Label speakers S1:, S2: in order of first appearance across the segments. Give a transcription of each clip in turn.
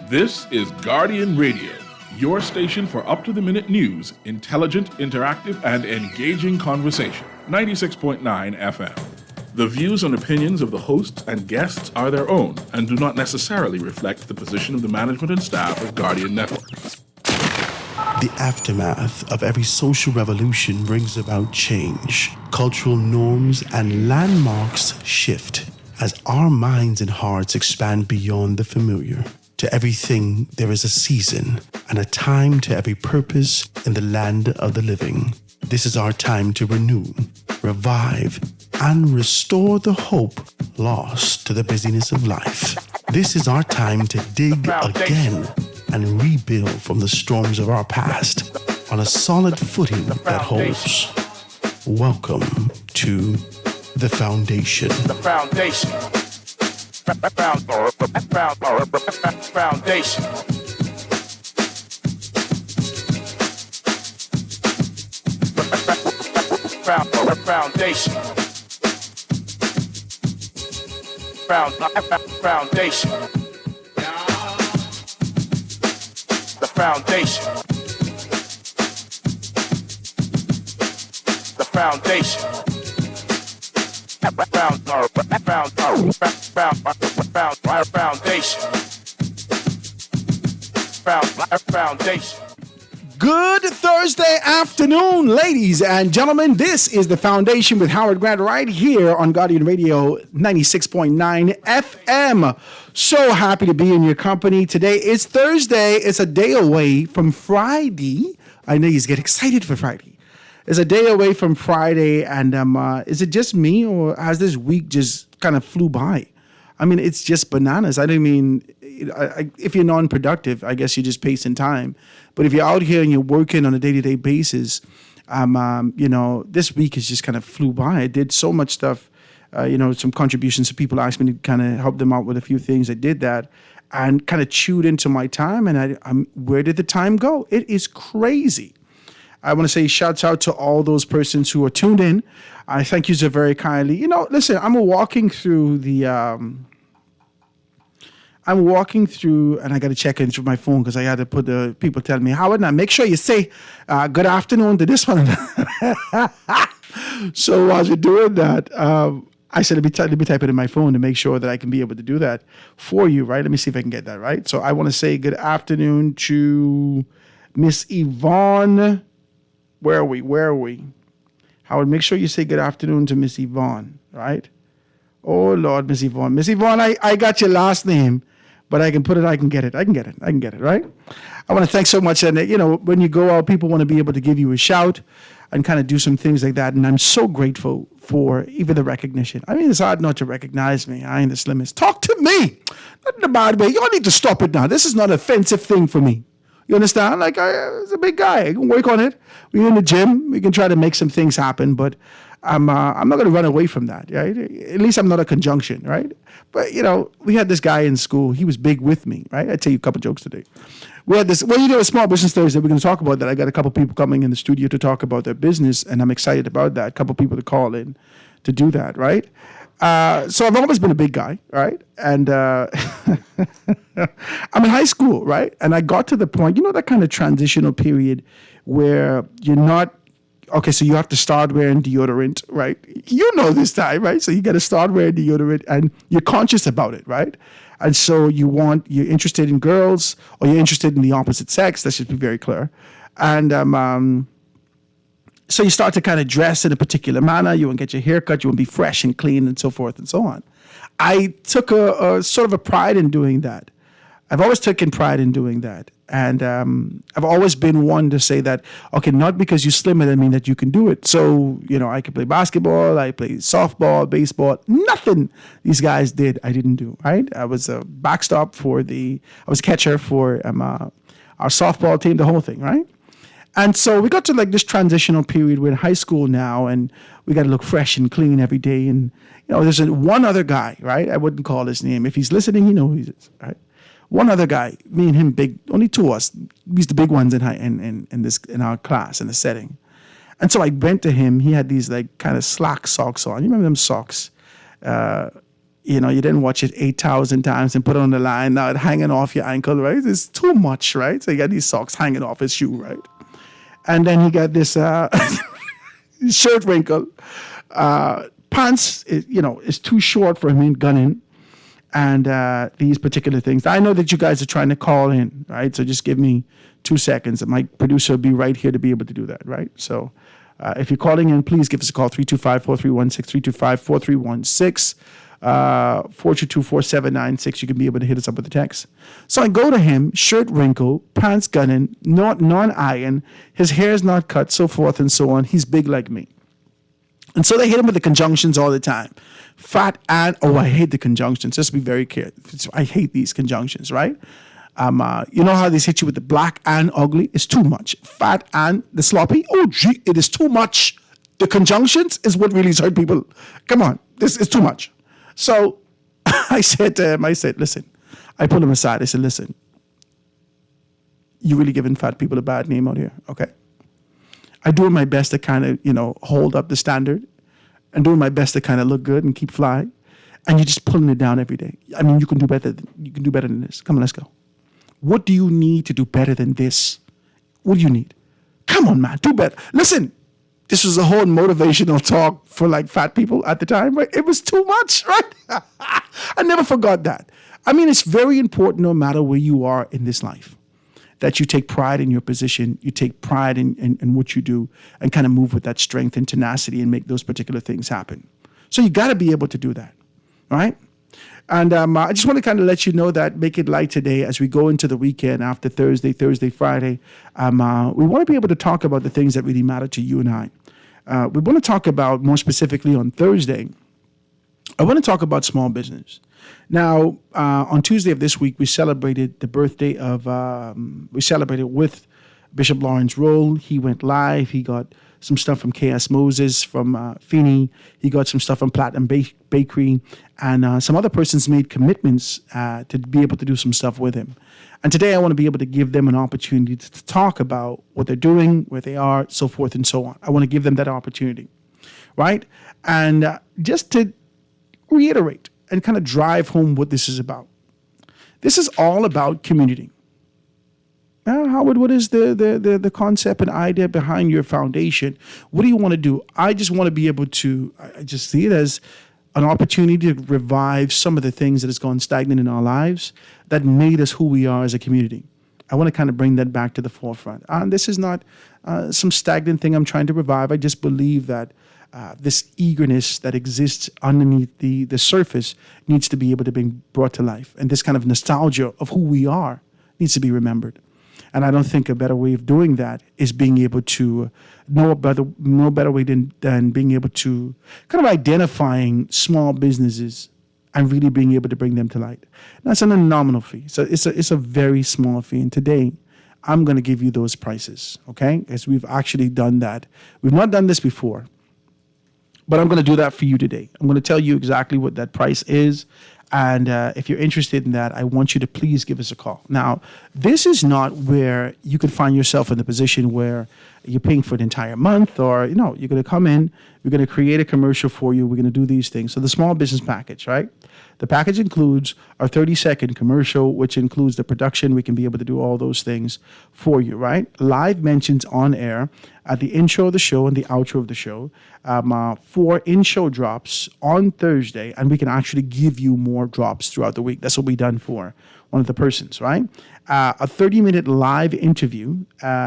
S1: This is Guardian Radio, your station for up-to-the-minute news, intelligent, interactive, and engaging conversation. 96.9 FM. The views and opinions of the hosts and guests are their own and do not necessarily reflect the position of the management and staff of Guardian Network.
S2: The aftermath of every social revolution brings about change. Cultural norms and landmarks shift as our minds and hearts expand beyond the familiar. To everything, there is a season and a time to every purpose in the land of the living. This is our time to renew, revive, and restore the hope lost to the busyness of life. This is our time to dig again and rebuild from the storms of our past on a solid footing that holds. Welcome to The Foundation.
S3: The Foundation. Foundation. Foundation. Foundation. The Foundation. The Foundation. Foundation.
S4: Good Thursday afternoon, ladies and gentlemen. This is The Foundation with Howard Grant right here on Guardian Radio 96.9 FM. So happy to be in your company. Today is Thursday. It's a day away from Friday. I know you get excited for Friday. It's a day away from Friday, and is it just me, or has this week just kind of flew by? I mean, it's just bananas. I don't mean, if you're non-productive, I guess you're just pacing time. But if you're out here and you're working on a day-to-day basis, this week has just kind of flew by. I did so much stuff, some contributions. So people asked me to kind of help them out with a few things. I did that and kind of chewed into my time. And where did the time go? It is crazy. I want to say shouts out to all those persons who are tuned in. I thank you so very kindly. Listen, I'm walking through, and I got to check in through my phone because I had to put the people telling me, Howard, now make sure you say good afternoon to this one. So while you're doing that, I said, let me type it in my phone to make sure that I can be able to do that for you, right? Let me see if I can get that right. So I want to say good afternoon to Miss Yvonne. Where are we? Howard, make sure you say good afternoon to Miss Yvonne, right? Oh, Lord, Miss Yvonne. Miss Yvonne, I got your last name, but I can get it, right? I want to thank so much. And, when you go out, people want to be able to give you a shout and kind of do some things like that. And I'm so grateful for even the recognition. I mean, it's hard not to recognize me. I ain't the slimmest. Talk to me. Not in a bad way. Y'all need to stop it now. This is not an offensive thing for me. You understand? Like, I'm a big guy. I can work on it. We're in the gym. We can try to make some things happen, but I'm not going to run away from that, right? At least I'm not a conjunction, right? But, we had this guy in school. He was big with me, right? I'll tell you a couple jokes today. We had this, a Small Business Thursday. We're going to talk about that. I got a couple people coming in the studio to talk about their business, and I'm excited about that. A couple people to call in to do that, right? So I've always been a big guy, right? And I'm in high school, right? And I got to the point, that kind of transitional period where you're not, okay, so you have to start wearing deodorant, right? This time, right? So you got to start wearing deodorant and you're conscious about it, right? And so you're interested in girls or you're interested in the opposite sex. That should be very clear. And, so you start to kind of dress in a particular manner. You want to get your hair cut. You want to be fresh and clean and so forth and so on. I took a sort of a pride in doing that. I've always taken pride in doing that. And I've always been one to say that, okay, not because you're slimmer doesn't mean that you can do it. So, I could play basketball. I played softball, baseball. Nothing these guys did, I didn't do, right? I was a backstop I was catcher for our softball team, the whole thing, right? And so we got to like this transitional period. We're in high school now, and we got to look fresh and clean every day. And, there's one other guy, right? I wouldn't call his name. If he's listening, who he is, right? One other guy, me and him, big, only two of us. He's the big ones in our class, in the setting. And so I went to him. He had these like kind of slack socks on. You remember them socks? You know, you didn't watch it 8,000 times and put it on the line. Now it's hanging off your ankle, right? It's too much, right? So you got these socks hanging off his shoe, right? And then he got this shirt wrinkle. Pants, is too short for him in gunning. And these particular things. I know that you guys are trying to call in, right? So just give me 2 seconds. And my producer will be right here to be able to do that, right? So if you're calling in, please give us a call, 325-4316, 325-4316. 422-4796. You can be able to hit us up with a text. So I go to him, shirt wrinkle, pants gunning, not non-iron, his hair's not cut, so forth and so on. He's big like me. And so they hit him with the conjunctions all the time. Fat and, I hate the conjunctions. Just be very careful. I hate these conjunctions, right? You know how they hit you with the black and ugly? It's too much. Fat and the sloppy? Oh, gee, it is too much. The conjunctions is what really hurt people. Come on, this is too much. So I said to him, listen, I pulled him aside. I said, listen, you're really giving fat people a bad name out here, okay? I do my best to kind of, hold up the standard and doing my best to kind of look good and keep flying. And you're just pulling it down every day. I mean, you can do better than this. Come on, let's go. What do you need to do better than this? What do you need? Come on, man, do better. Listen. This was a whole motivational talk for like fat people at the time, right? It was too much, right? I never forgot that. I mean, it's very important no matter where you are in this life that you take pride in your position, you take pride in what you do and kind of move with that strength and tenacity and make those particular things happen. So you got to be able to do that, right? And I just want to kind of let you know that, make it light today as we go into the weekend after Thursday, Friday. We want to be able to talk about the things that really matter to you and I. We want to talk about, more specifically on Thursday, I want to talk about small business. Now, on Tuesday of this week, we celebrated the birthday of, we celebrated with Bishop Lawrence Roll. He went live. He got some stuff from K.S. Moses, from Feeney. He got some stuff from Platinum Bakery. And some other persons made commitments to be able to do some stuff with him. And today I want to be able to give them an opportunity to talk about what they're doing, where they are, so forth and so on. I want to give them that opportunity, right? And just to reiterate and kind of drive home what this is about. This is all about community. Now, Howard, what is the concept and idea behind your foundation? What do you want to do? I just want to be able to, I just see it as an opportunity to revive some of the things that has gone stagnant in our lives that made us who we are as a community. I want to kind of bring that back to the forefront. And this is not some stagnant thing I'm trying to revive. I just believe that this eagerness that exists underneath the surface needs to be able to be brought to life. And this kind of nostalgia of who we are needs to be remembered. And I don't think a better way of doing that is being able to no better way than being able to kind of identifying small businesses and really being able to bring them to light. That's a nominal fee. So it's a very small fee. And today, I'm going to give you those prices, okay? As we've actually done that. We've not done this before, but I'm going to do that for you today. I'm going to tell you exactly what that price is. And if you're interested in that, I want you to please give us a call. Now, this is not where you could find yourself in the position where you're paying for an entire month or, you're going to come in, we're going to create a commercial for you, we're going to do these things. So the small business package, right? The package includes our 30-second commercial, which includes the production. We can be able to do all those things for you, right? Live mentions on air at the intro of the show and the outro of the show. 4 in-show drops on Thursday, and we can actually give you more drops throughout the week. That's what we've done for one of the persons, right? A 30-minute live interview,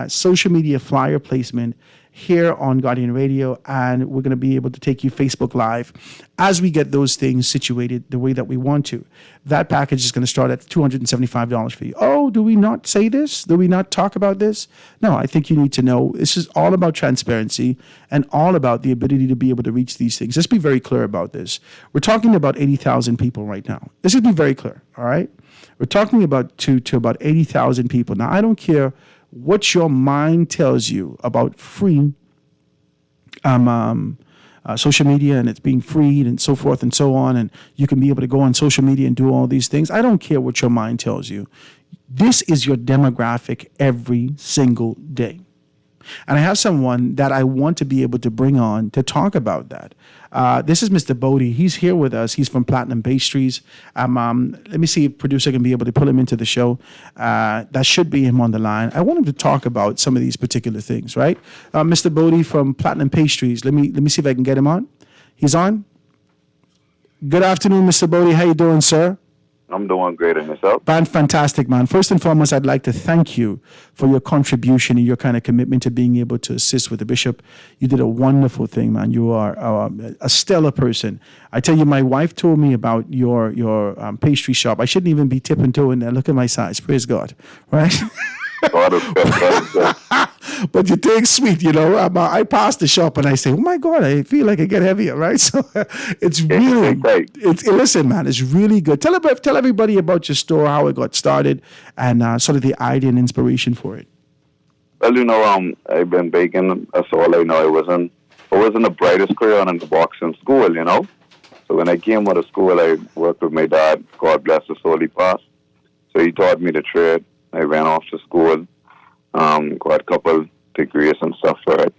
S4: social media flyer placement here on Guardian Radio, and we're going to be able to take you Facebook Live as we get those things situated the way that we want to. That package is going to start at $275 for you. Oh, do we not say this? Do we not talk about this? No, I think you need to know this is all about transparency and all about the ability to be able to reach these things. Let's be very clear about this. We're talking about 80,000 people right now. Let's just be very clear, all right? We're talking about to about 80,000 people. Now, I don't care what your mind tells you about free social media and it's being freed and so forth and so on, and you can be able to go on social media and do all these things. I don't care what your mind tells you. This is your demographic every single day. And I have someone that I want to be able to bring on to talk about that. This is Mr. Bodie. He's here with us. He's from Platinum Pastries. Let me see if producer can be able to pull him into the show. That should be him on the line. I want him to talk about some of these particular things, right? Mr. Bodie from Platinum Pastries. Let me see if I can get him on. He's on. Good afternoon, Mr. Bodie. How you doing, sir?
S5: I'm doing great, and yourself?
S4: Man, fantastic, man. First and foremost, I'd like to thank you for your contribution and your kind of commitment to being able to assist with the bishop. You did a wonderful thing, man. You are a stellar person. I tell you, my wife told me about your pastry shop. I shouldn't even be tipping toe in there. Look at my size. Praise God, right? But you take sweet, you know. I pass the shop and I say, "Oh my God, I feel like I get heavier," right? So it's really, listen, man, it's really good. Tell everybody about your store, how it got started, and sort of the idea and inspiration for it.
S5: Well, you know, I've been baking. That's all I know. I wasn't the brightest crayon in the box in school, you know. So when I came out of school, I worked with my dad. God bless his soul, he passed. So he taught me the trade. I ran off to school, got a couple degrees and stuff for it.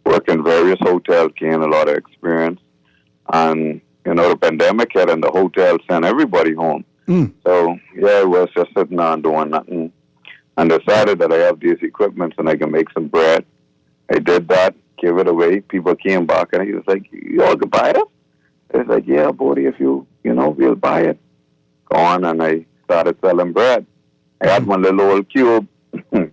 S5: Worked in various hotels, gained a lot of experience. And, you know, the pandemic hit and the hotel sent everybody home. So, yeah, I was just sitting there and doing nothing. And decided that I have these equipments and I can make some bread. I did that, gave it away. People came back and he was like, "You all can buy it?" I was like, "Yeah, Bodie, if you know, we'll buy it." Go on, and I started selling bread. I had one little old cube.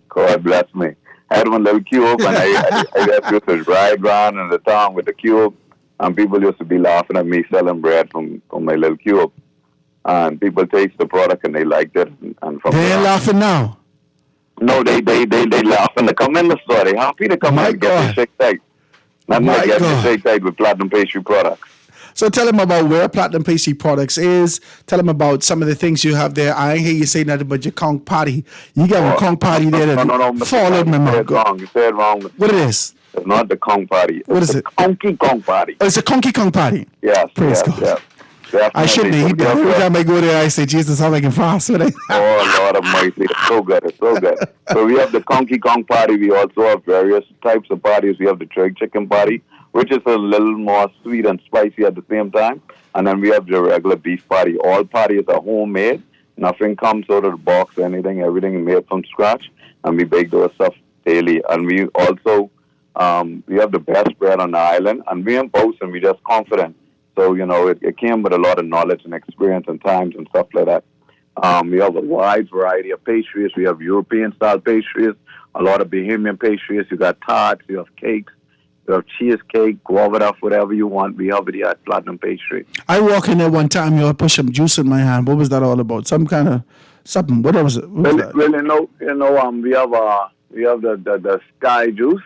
S5: God bless me. I had one little cube, and I just used to ride around in the town with the cube. And people used to be laughing at me selling bread from my little cube. And people taste the product, and they liked it. And from
S4: they ain't laughing now.
S5: No, they laughing to come in the store. They happy to come in and get their shake tight. Not to get their shake tight with Platinum Pastry products.
S4: So tell them about where Platinum Pastry Products is. Tell them about some of the things you have there. I ain't hear you say nothing but your conch patty. You got a conch patty there that fall out my mouth.
S5: You said wrong.
S4: What it is?
S5: It's not the conch patty.
S4: What is it?
S5: Conky conch patty.
S4: Oh, it's a conky conch patty.
S5: Yes.
S4: Praise God.
S5: Yes.
S4: I shouldn't eat that. Every time I go there, I say, "Jesus, I'm making fast."
S5: Oh, Lord of mercy. It's so good. It's so good. So we have the conky conch patty. We also have various types of patties. We have the jerk chicken patty, which is a little more sweet and spicy at the same time. And then we have the regular beef patty. All patties are homemade. Nothing comes out of the box or anything. Everything is made from scratch. And we bake those stuff daily. And we also, we have the best bread on the island. And we in Boston, we're just confident. So, you know, it came with a lot of knowledge and experience and times and stuff like that. We have a wide variety of pastries. We have European-style pastries, a lot of Bahamian pastries. You got tarts, you have cakes. You have cheesecake, guava, whatever you want. We have it here at Platinum Pastry.
S4: I walk in there one time, you put some juice in my hand. What was that all about? Some kind of something. What was it? What was that?
S5: Well, we have the sky juice.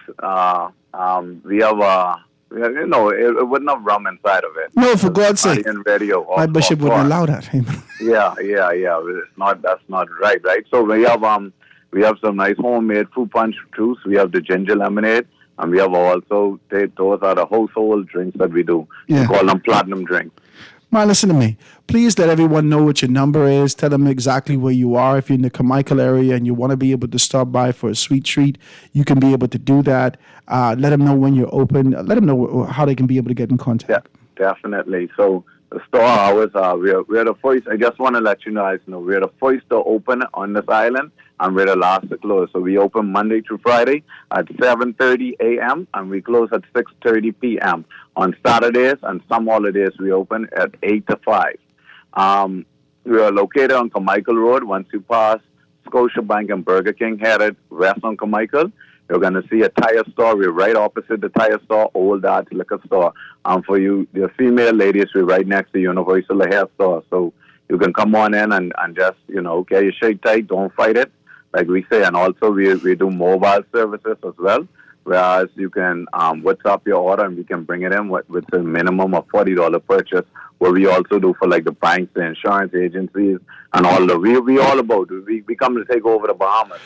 S5: We have it wouldn't have rum inside of it.
S4: No, for God's sake. My bishop wouldn't allow that.
S5: Yeah. That's not right. So we have some nice homemade fruit punch juice. We have the ginger lemonade. And we have also, those are the household drinks that we do. Yeah. We call them platinum drinks.
S4: Man, listen to me. Please let everyone know what your number is. Tell them exactly where you are. If you're in the Carmichael area and you want to be able to stop by for a sweet treat, you can be able to do that. Let them know when you're open. Let them know how they can be able to get in contact.
S5: Yeah, definitely. So the store hours are, we're the first, I just want to let you guys know, we're the first to open on this island. And we're the last to close. So we open Monday through Friday at 7:30 a.m. and we close at 6:30 p.m. On Saturdays and some holidays we open at 8 to 5. We are located on Carmichael Road. Once you pass Scotiabank and Burger King, headed west on Carmichael, you're going to see a tire store. We're right opposite the tire store, Old Dutch Liquor Store. For you, the female ladies, we're right next to Universal Hair Store. So you can come on in and just, get your shake tight. Don't fight it. Like we say, and also we do mobile services as well, whereas you can WhatsApp your order and we can bring it in with a minimum of $40 purchase. What we also do for like the banks, the insurance agencies, and all the we all about it. We come to take over the Bahamas.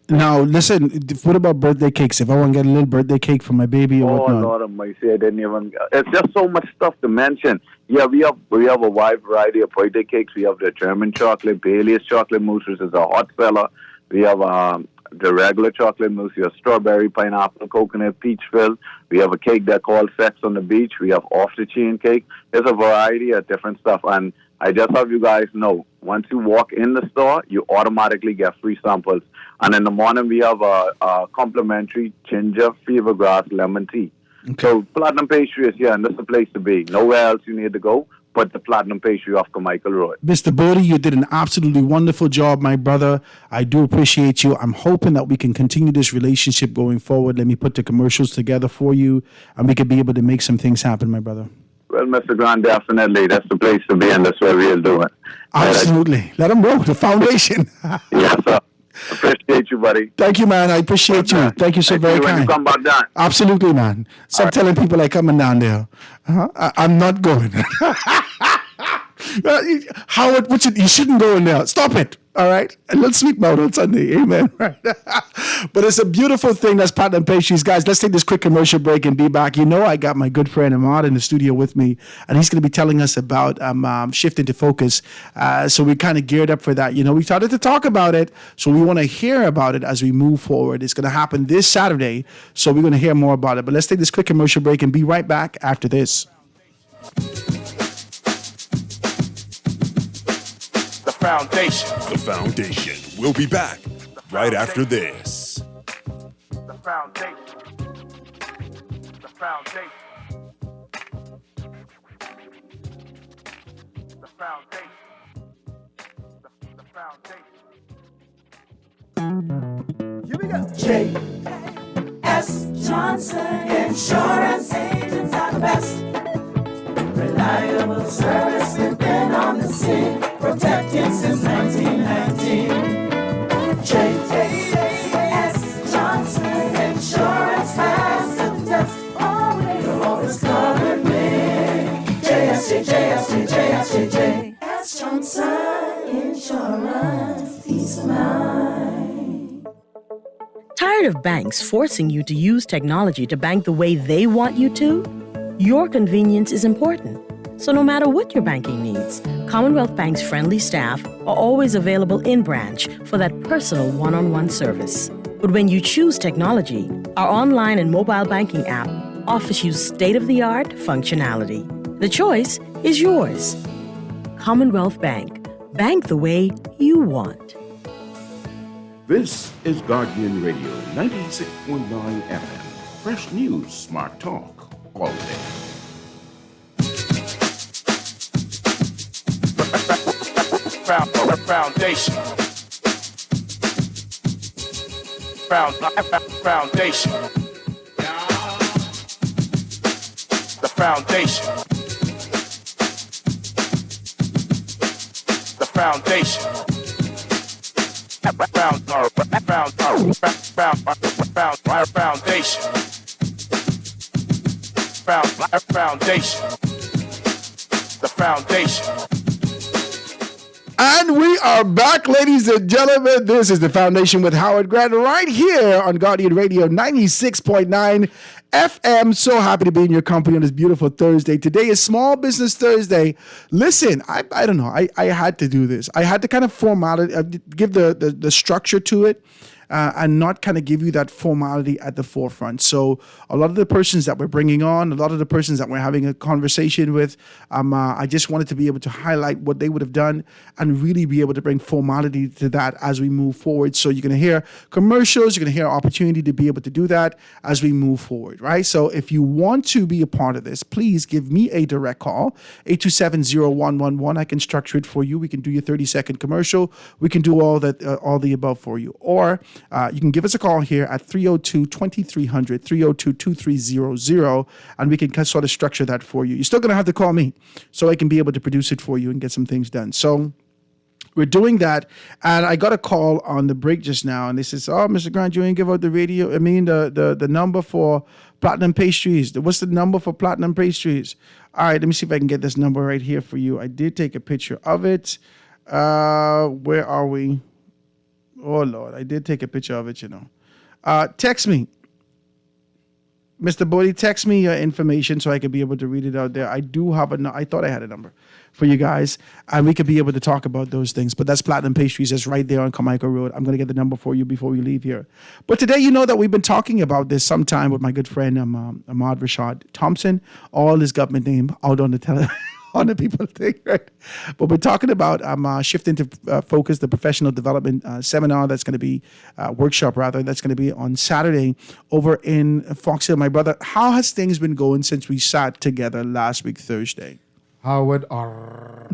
S4: Now listen, what about birthday cakes? If I want to get a little birthday cake for my baby or whatnot.
S5: Oh Lord of mercy, I didn't even. It's just so much stuff to mention. Yeah, we have a wide variety of birthday cakes. We have the German chocolate, Bailey's chocolate mousse, which is a hot seller. We have the regular chocolate mousse. You have strawberry, pineapple, coconut, peach filled. We have a cake that called Sex on the Beach. We have off the chain cake. There's a variety of different stuff. And I just have you guys know, once you walk in the store, you automatically get free samples. And in the morning, we have a complimentary ginger fever grass lemon tea.
S4: Okay.
S5: So Platinum Pastry is here, and that's the place to be. Nowhere else you need to go but the Platinum Pastry off Carmichael Road.
S4: Mr. Bodie, you did an absolutely wonderful job, my brother. I do appreciate you. I'm hoping that we can continue this relationship going forward. Let me put the commercials together for you, and we could be able to make some things happen, my brother.
S5: Well, Mr. Grant, definitely. That's the place to be, and that's where we'll do it.
S4: Absolutely. Let them know, the foundation.
S5: Yes, sir. Appreciate you, buddy.
S4: Thank you, man. I appreciate you. Thank you so very
S5: when
S4: kind.
S5: you come back down.
S4: Absolutely, man. Stop telling people I'm coming down there. I'm not going. Howard, you shouldn't go in there. Stop it. All right. And let's speak about on Sunday. Amen. Right. But it's a beautiful thing. That's Platinum Pastries. Guys, let's take this quick commercial break and be back. You know, I got my good friend Ahmad in the studio with me, and he's going to be telling us about shifting to focus. So we kind of geared up for that. You know, we started to talk about it, so we want to hear about it as we move forward. It's going to happen this Saturday, so we're going to hear more about it. But let's take this quick commercial break and be right back after this.
S3: Foundation.
S6: The Foundation. We'll be back right after this.
S3: The Foundation. The Foundation. The Foundation. The Foundation.
S7: Here we go. J.S. Johnson Insurance Agents are the best. Reliable service, we've been on the scene, protecting since 1919. J.S. Johnson Insurance has the test. You're always covered with J.S. Johnson Insurance, peace of mind.
S8: Tired of banks forcing you to use technology to bank the way they want you to? Your convenience is important. So no matter what your banking needs, Commonwealth Bank's friendly staff are always available in branch for that personal one-on-one service. But when you choose technology, our online and mobile banking app offers you state-of-the-art functionality. The choice is yours. Commonwealth Bank. Bank the way you want.
S9: This is Guardian Radio 96.9 FM. Fresh news, smart talk, all day.
S3: Foundation. Foundation. The Foundation. The Foundation. Foundation. The Foundation.
S4: And we are back, ladies and gentlemen. This is The Foundation with Howard Grant right here on Guardian Radio 96.9 FM. So happy to be in your company on this beautiful Thursday. Today is Small Business Thursday. Listen, I don't know. I had to do this. I had to kind of format it, give the structure to it. And not kind of give you that formality at the forefront. So a lot of the persons that we're bringing on, a lot of the persons that we're having a conversation with, I just wanted to be able to highlight what they would have done and really be able to bring formality to that as we move forward. So you're going to hear commercials, you're going to hear opportunity to be able to do that as we move forward, right? So if you want to be a part of this, please give me a direct call, 827-0111. I can structure it for you. We can do your 30-second commercial. We can do all the above for you. Or you can give us a call here at 302-2300, 302-2300, and we can sort of structure that for you. You're still going to have to call me so I can be able to produce it for you and get some things done. So we're doing that, and I got a call on the break just now, and they says, "Oh, Mr. Grant, you ain't give out the number for Platinum Pastries. What's the number for Platinum Pastries?" All right, let me see if I can get this number right here for you. I did take a picture of it. Where are we? Oh, Lord, I did take a picture of it, you know. Text me. Mr. Bodie, text me your information so I could be able to read it out there. I do have I thought I had a number for you guys, and we could be able to talk about those things. But that's Platinum Pastries. That's right there on Carmichael Road. I'm going to get the number for you before we leave here. But today, you know that we've been talking about this sometime with my good friend Ahmad Rashad Thompson. All his government name out on the on the people thing, right? But we're talking about shifting to focus, the professional development seminar that's going to be, workshop rather, that's going to be on Saturday over in Fox Hill. My brother, how has things been going since we sat together last week, Thursday?
S10: Howard, right.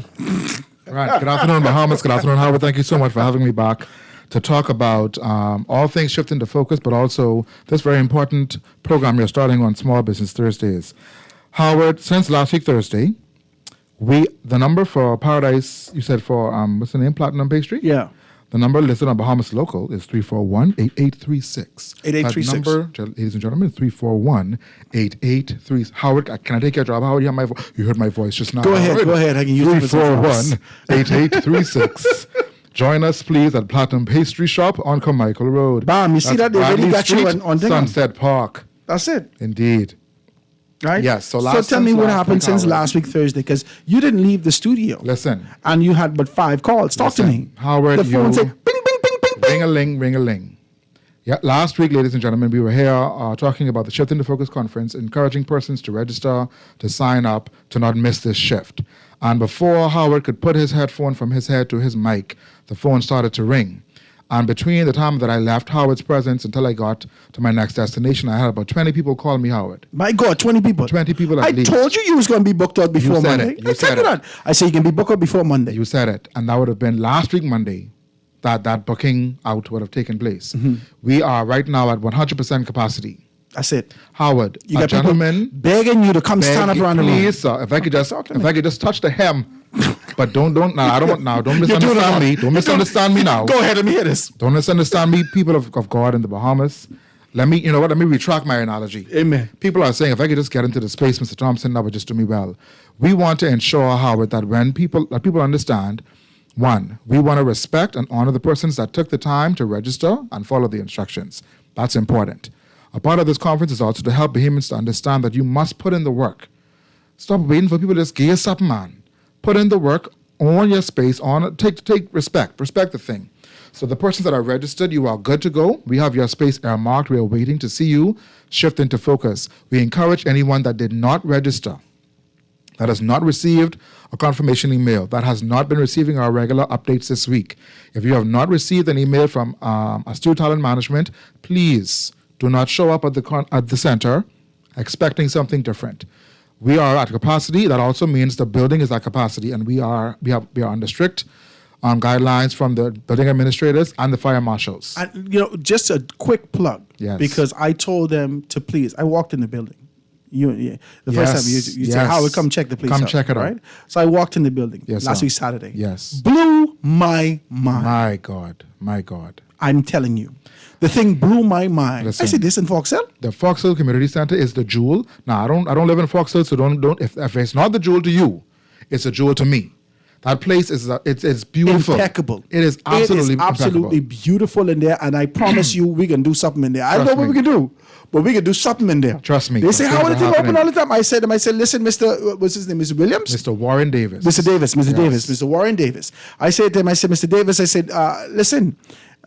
S10: Good afternoon, Bahamas. Good afternoon, Howard. Thank you so much for having me back to talk about all things shifting to focus, but also this very important program you're starting on Small Business Thursdays. Howard, since last week, Thursday, the number for Paradise, you said for, what's the name, Platinum Pastry?
S4: Yeah.
S10: The number listed on Bahamas Local is 341-8836.
S4: 8836.
S10: That number, ladies and gentlemen, 341-8836. Howard, can I take your job? Howard, you heard my voice just now.
S4: Go ahead. I can use it.
S10: 341-8836. Join us, please, at Platinum Pastry Shop on Carmichael Road.
S4: Bam, you see that? They really got you on
S10: Sunset Park.
S4: That's it.
S10: Indeed.
S4: Right?
S10: Yes. So
S4: tell me what happened since last week, Thursday, because you didn't leave the studio.
S10: Listen.
S4: And you had but 5 calls. Talk to me.
S10: Howard,
S4: the phone said, bing, bing, bing, bing, bing.
S10: Ring-a-ling. Yeah, last week, ladies and gentlemen, we were here talking about the Shift into Focus conference, encouraging persons to register, to sign up, to not miss this shift. And before Howard could put his headphone from his head to his mic, the phone started to ring. And between the time that I left Howard's presence until I got to my next destination, I had about 20 people call me Howard.
S4: My God, 20 people.
S10: 20 people at least.
S4: I told you was going to be booked out before Monday.
S10: You said it.
S4: I said you can be booked out before Monday.
S10: You said it. And that would have been last week, Monday, that booking out would have taken place. Mm-hmm. We are right now at 100% capacity.
S4: That's it.
S10: Howard,
S4: you got gentlemen begging you to come stand up around the room.
S10: Please, sir, if I could just touch the hem. But don't misunderstand me. Don't misunderstand me now.
S4: Go ahead, let me hear this.
S10: Don't misunderstand me, people of God in the Bahamas. Let me retract my analogy.
S4: Amen.
S10: People are saying, if I could just get into the space, Mr. Thompson, that would just do me well. We want to ensure, Howard, that when people understand, one, we want to respect and honor the persons that took the time to register and follow the instructions. That's important. A part of this conference is also to help Bahamians to understand that you must put in the work. Stop waiting for people to just gear up, man. Put in the work, own your space, take respect the thing. So the persons that are registered, you are good to go. We have your space earmarked. We are waiting to see you shift into focus. We encourage anyone that did not register, that has not received a confirmation email, that has not been receiving our regular updates this week. If you have not received an email from Astute Talent Management, please do not show up at the center expecting something different. We are at capacity. That also means the building is at capacity, and we are under strict guidelines from the building administrators and the fire marshals.
S4: And, just a quick plug.
S10: Yes.
S4: Because I told them to please. I walked in the building. The first time you said, Howard, come check the place
S10: Come
S4: out.
S10: check it out.
S4: Right? So I walked in the building last week Saturday.
S10: Yes.
S4: Blew my mind.
S10: My God.
S4: I'm telling you. The thing blew my mind.
S10: Listen,
S4: I said, this in Fox Hill?
S10: The Fox Hill Community Center is the jewel. Now, I don't live in Fox Hill, so don't. If it's not the jewel to you, it's a jewel to me. That place is it's beautiful.
S4: Impeccable.
S10: It is
S4: absolutely beautiful in there, and I promise you, we can do something in there. I don't know what we can do, but we can do something in there.
S10: Trust me.
S4: They say, how are the thing open all the time? I said, listen, what's his name? Mr. Williams?
S10: Mr. Warren Davis.
S4: Mr. Warren Davis. I said to him, Mr. Davis, listen,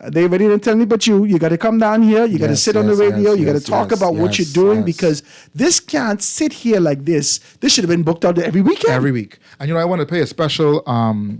S4: they already didn't tell me but you got to come down here, you got to sit on the radio, you got to talk about what you're doing, because this can't sit here like this. This should have been booked out every weekend.
S10: Every week. And I want to pay a special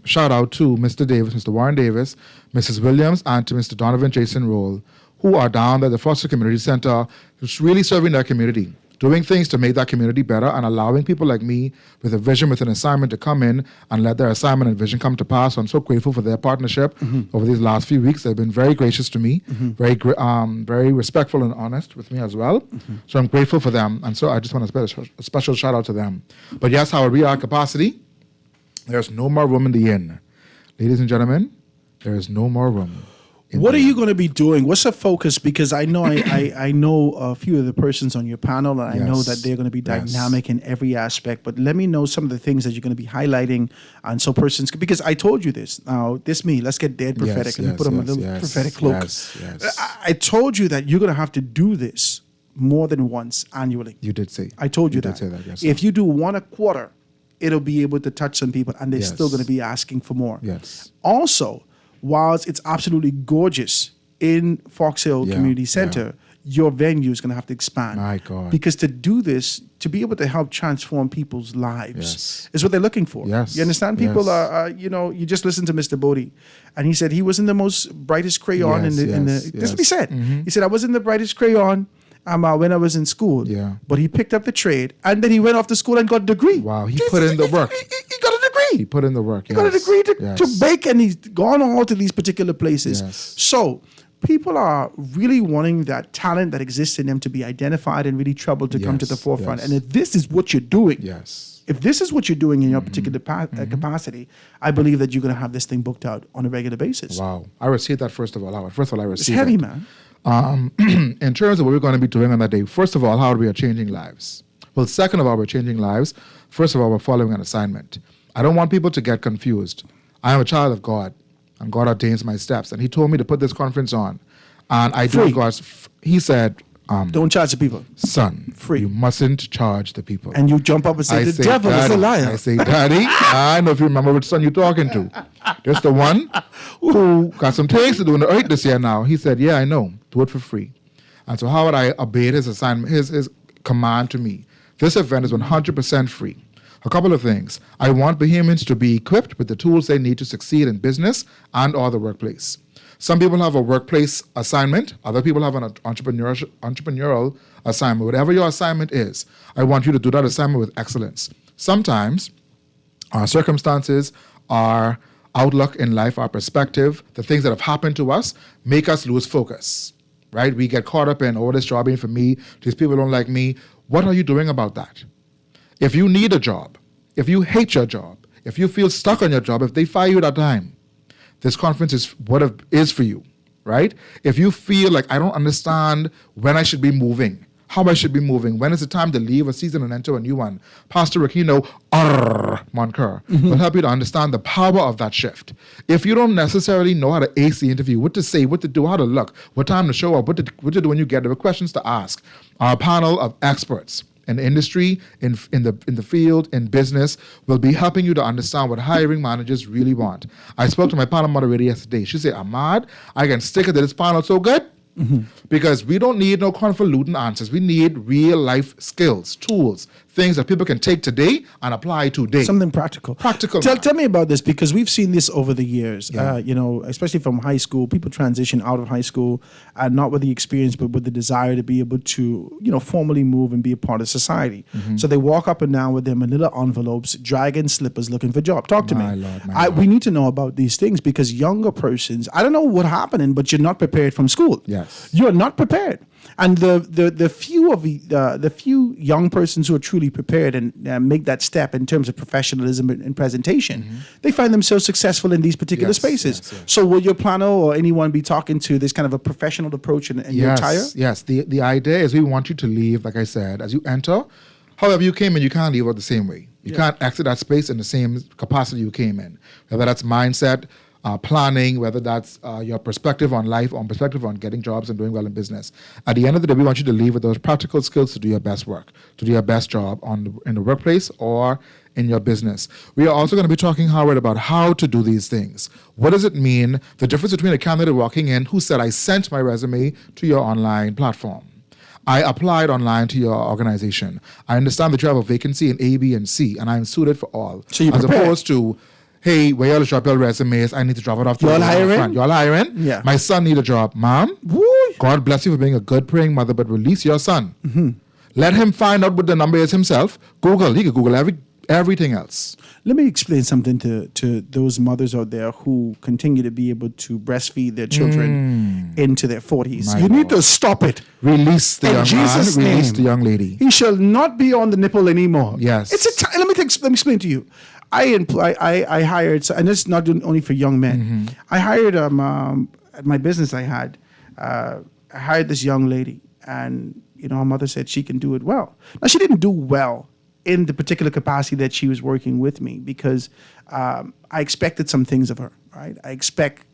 S10: shout out to Mr. Davis, Mr. Warren Davis, Mrs. Williams, and to Mr. Donovan Jason Roll, who are down at the Foster Community Center, who's really serving their community, doing things to make that community better, and allowing people like me with a vision, with an assignment, to come in and let their assignment and vision come to pass. So I'm so grateful for their partnership over these last few weeks. They've been very gracious to me, very respectful and honest with me as well. So I'm grateful for them. And so I just want to a special shout out to them. But yes, Howard, we are at capacity. There's no more room in the inn. Ladies and gentlemen, there is no more room.
S4: What are you going to be doing? What's the focus? Because I know I know a few of the persons on your panel, and I know that they're going to be dynamic in every aspect. But let me know some of the things that you're going to be highlighting, and so persons, because I told you this. Now, let's get dead prophetic. Let me put on a little prophetic cloak. I told you that you're going to have to do this more than once annually.
S10: You did say.
S4: I told you,
S10: did
S4: that.
S10: say that, yes.
S4: If you do one a quarter, it'll be able to touch some people, and they're
S10: Yes.
S4: still going to be asking for more.
S10: Yes.
S4: Also, whilst it's absolutely gorgeous in Fox Hill
S10: Yeah,
S4: Community Center, your venue is going to have to expand.
S10: My God.
S4: Because to do this, to be able to help transform people's lives,
S10: Yes.
S4: is what they're looking for.
S10: Yes,
S4: You understand? People
S10: yes.
S4: are, you just listen to Mr. Bodie, and he said he wasn't the most brightest crayon
S10: Yes,
S4: in the.
S10: yes,
S4: This is what he
S10: yes.
S4: said.
S10: Mhm.
S4: He said, I wasn't the brightest crayon when I was in school.
S10: Yeah.
S4: But he picked up the trade, and then he went off to school and got a degree.
S10: Wow, he put in the work.
S4: He got a degree.
S10: He put in the work.
S4: He got a degree to bake, and he's gone all to these particular places.
S10: Yes.
S4: So people are really wanting that talent that exists in them to be identified and really troubled to come to the
S10: Yes,
S4: forefront.
S10: yes.
S4: And if this is what you're doing,
S10: Yes.
S4: if this is what you're doing in your particular capacity, I believe that you're going to have this thing booked out on a regular basis.
S10: Wow. I received that first of all, Howard. First of all, I
S4: It's
S10: received
S4: heavy,
S10: it.
S4: man.
S10: In terms of what we're going to be doing on that day, first of all, how we are changing lives. Well, second of all, we're changing lives. First of all, we're following an assignment. I don't want people to get confused. I am a child of God, and God ordains my steps. And He told me to put this conference on. And I do
S4: Free.
S10: it God's. He said,
S4: Don't charge the people.
S10: son,
S4: Free.
S10: you mustn't charge the people.
S4: And you jump up and say,
S10: I
S4: the
S10: say,
S4: devil is a
S10: "Daddy."
S4: liar.
S10: I say, Daddy, I know if you remember which son you're talking to. There's the one who got some things to do in the earth this year now. He said, yeah, I know. Do it for free. And so how would I obey his assignment, his command to me? This event is 100% free. A couple of things. I want Bahamians to be equipped with the tools they need to succeed in business and or the workplace. Some people have a workplace assignment. Other people have an entrepreneurial assignment. Whatever your assignment is, I want you to do that assignment with excellence. Sometimes our circumstances, our outlook in life, our perspective, the things that have happened to us make us lose focus, right? We get caught up in, oh, this job ain't for me. These people don't like me. What are you doing about that? If you need a job, if you hate your job, if you feel stuck on your job, if they fire you at that time, this conference is what it is for you, right? If you feel like I don't understand when I should be moving, how I should be moving, when is the time to leave a season and enter a new one, Pastor Rakino Moncur will help you to understand the power of that shift. If you don't necessarily know how to ace the interview, what to say, what to do, how to look, what time to show up, what to do when you get there, questions to ask, our panel of experts in the industry, in the field, in business, will be helping you to understand what hiring managers really want. I spoke to my panel moderator yesterday. She said, Ahmad, I can stick it to this panel so good because we don't need no convoluted answers. We need real life skills, tools, things that people can take today and apply today.
S4: Something practical.
S10: Practical.
S4: Tell me about this, because we've seen this over the years.
S10: Yeah.
S4: Especially from high school, people transition out of high school, not with the experience, but with the desire to be able to, formally move and be a part of society. So they walk up and down with their manila envelopes, dragging slippers, looking for jobs. Talk to
S10: My
S4: me.
S10: Lord, my Lord.
S4: We need to know about these things, because younger persons, I don't know what's happening, but you're not prepared from school.
S10: Yes.
S4: You're not prepared. And the few young persons who are truly prepared and make that step in terms of professionalism and presentation, they find themselves successful in these particular
S10: Yes,
S4: spaces.
S10: yes, yes.
S4: So will your planner or anyone be talking to this kind of a professional approach in your attire?
S10: Yes. The idea is we want you to leave, like I said, as you enter, however you came in, you can't leave out the same way. You can't exit that space in the same capacity you came in. Whether that's mindset, planning, whether that's your perspective on life, or perspective on getting jobs and doing well in business. At the end of the day, we want you to leave with those practical skills to do your best work, to do your best job in the workplace or in your business. We are also going to be talking, Howard, about how to do these things. What does it mean? The difference between a candidate walking in who said, I sent my resume to your online platform. I applied online to your organization. I understand that you have a vacancy in A, B, and C, and I'm suited for all.
S4: So you're
S10: as
S4: prepared.
S10: opposed to, hey, where y'all drop your resumes? I need to drop it off to
S4: Y'all
S10: the
S4: hiring?
S10: front. Y'all hiring?
S4: Yeah.
S10: My son need a job. Mom,
S4: Woo.
S10: God bless you for being a good praying mother, but release your son. Let him find out what the number is himself. Google. He can Google everything else.
S4: Let me explain something to those mothers out there who continue to be able to breastfeed their children into their 40s.
S10: My
S4: You need
S10: Lord.
S4: to stop it.
S10: Release the
S4: In
S10: young
S4: Jesus'
S10: man. Release
S4: name.
S10: the young lady.
S4: He shall not be on the nipple anymore.
S10: Yes.
S4: Let me explain to you. I hired, and this is not only for young men. I hired at my business I had. I hired this young lady, and her mother said she can do it well. Now she didn't do well in the particular capacity that she was working with me, because I expected some things of her. Right? I expect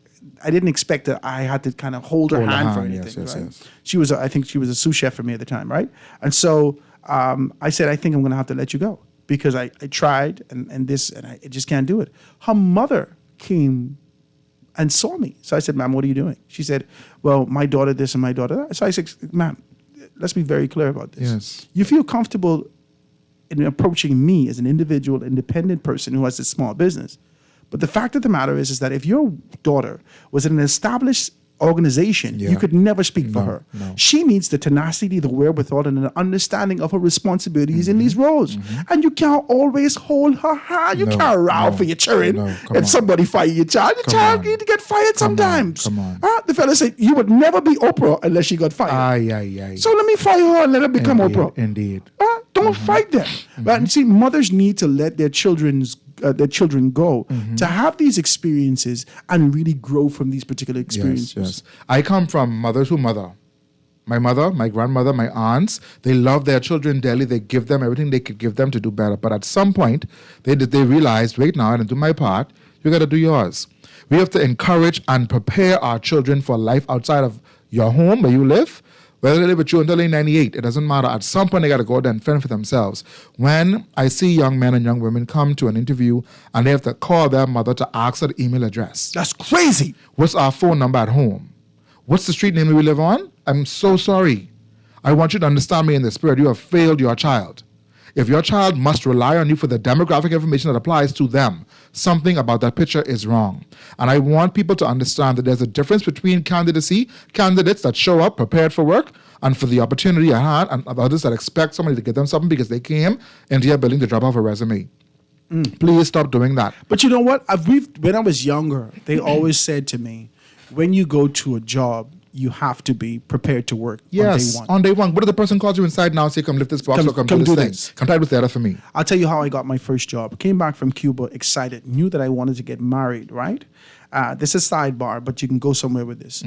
S4: didn't expect that I had to kind of hold her
S10: Hold her
S4: hand for
S10: hand,
S4: anything.
S10: yes,
S4: right?
S10: yes.
S4: She was, I think she was a sous chef for me at the time, right? And so I said, I think I'm going to have to let you go because I tried and I just can't do it. Her mother came and saw me. So I said, ma'am, what are you doing? She said, well, my daughter this and my daughter that. So I said, ma'am, let's be very clear about this.
S10: Yes.
S4: You feel comfortable in approaching me as an individual, independent person who has a small business. But the fact of the matter is that if your daughter was in an established organization,
S10: Yeah.
S4: you could never speak for
S10: No,
S4: her.
S10: no.
S4: She needs the tenacity, the wherewithal, and an understanding of her responsibilities in
S10: Mm-hmm.
S4: these roles. And you can't always hold her hand. You
S10: No,
S4: can't row
S10: no,
S4: for your children.
S10: no, come
S4: If
S10: on.
S4: somebody fire your child, your
S10: Come
S4: child
S10: on.
S4: need to get fired
S10: Come on,
S4: sometimes.
S10: come on.
S4: The fella said, you would never be Oprah unless she got fired.
S10: Aye.
S4: So let me fire her and let her become Oprah.
S10: Indeed.
S4: Don't fight them. Right? And see, mothers need to let their children go to have these experiences and really grow from these particular experiences.
S10: Yes. I come from mothers who mother. My mother, my grandmother, my aunts, they love their children dearly. They give them everything they could give them to do better. But at some point, they realized, wait now, I didn't do my part. You got to do yours. We have to encourage and prepare our children for life outside of your home where you live. Whether they live with you until they're 98, it doesn't matter. At some point, they got to go out there and fend for themselves. When I see young men and young women come to an interview and they have to call their mother to ask her the email address.
S4: That's crazy.
S10: What's our phone number at home? What's the street name we live on? I'm so sorry. I want you to understand me in the spirit. You have failed your child. If your child must rely on you for the demographic information that applies to them, something about that picture is wrong. And I want people to understand that there's a difference between candidacy, candidates that show up prepared for work, and for the opportunity at hand, and others that expect somebody to give them something because they came into your building to drop off a resume. Please stop doing that.
S4: But you know what? When I was younger, they always said to me, when you go to a job, you have to be prepared to work
S10: Yes,
S4: on day one.
S10: What if the person calls you inside now and say, come lift this box or come do this thing? Come try with the other for me.
S4: I'll tell you how I got my first job. Came back from Cuba, excited, knew that I wanted to get married, right? This is sidebar, but you can go somewhere with this.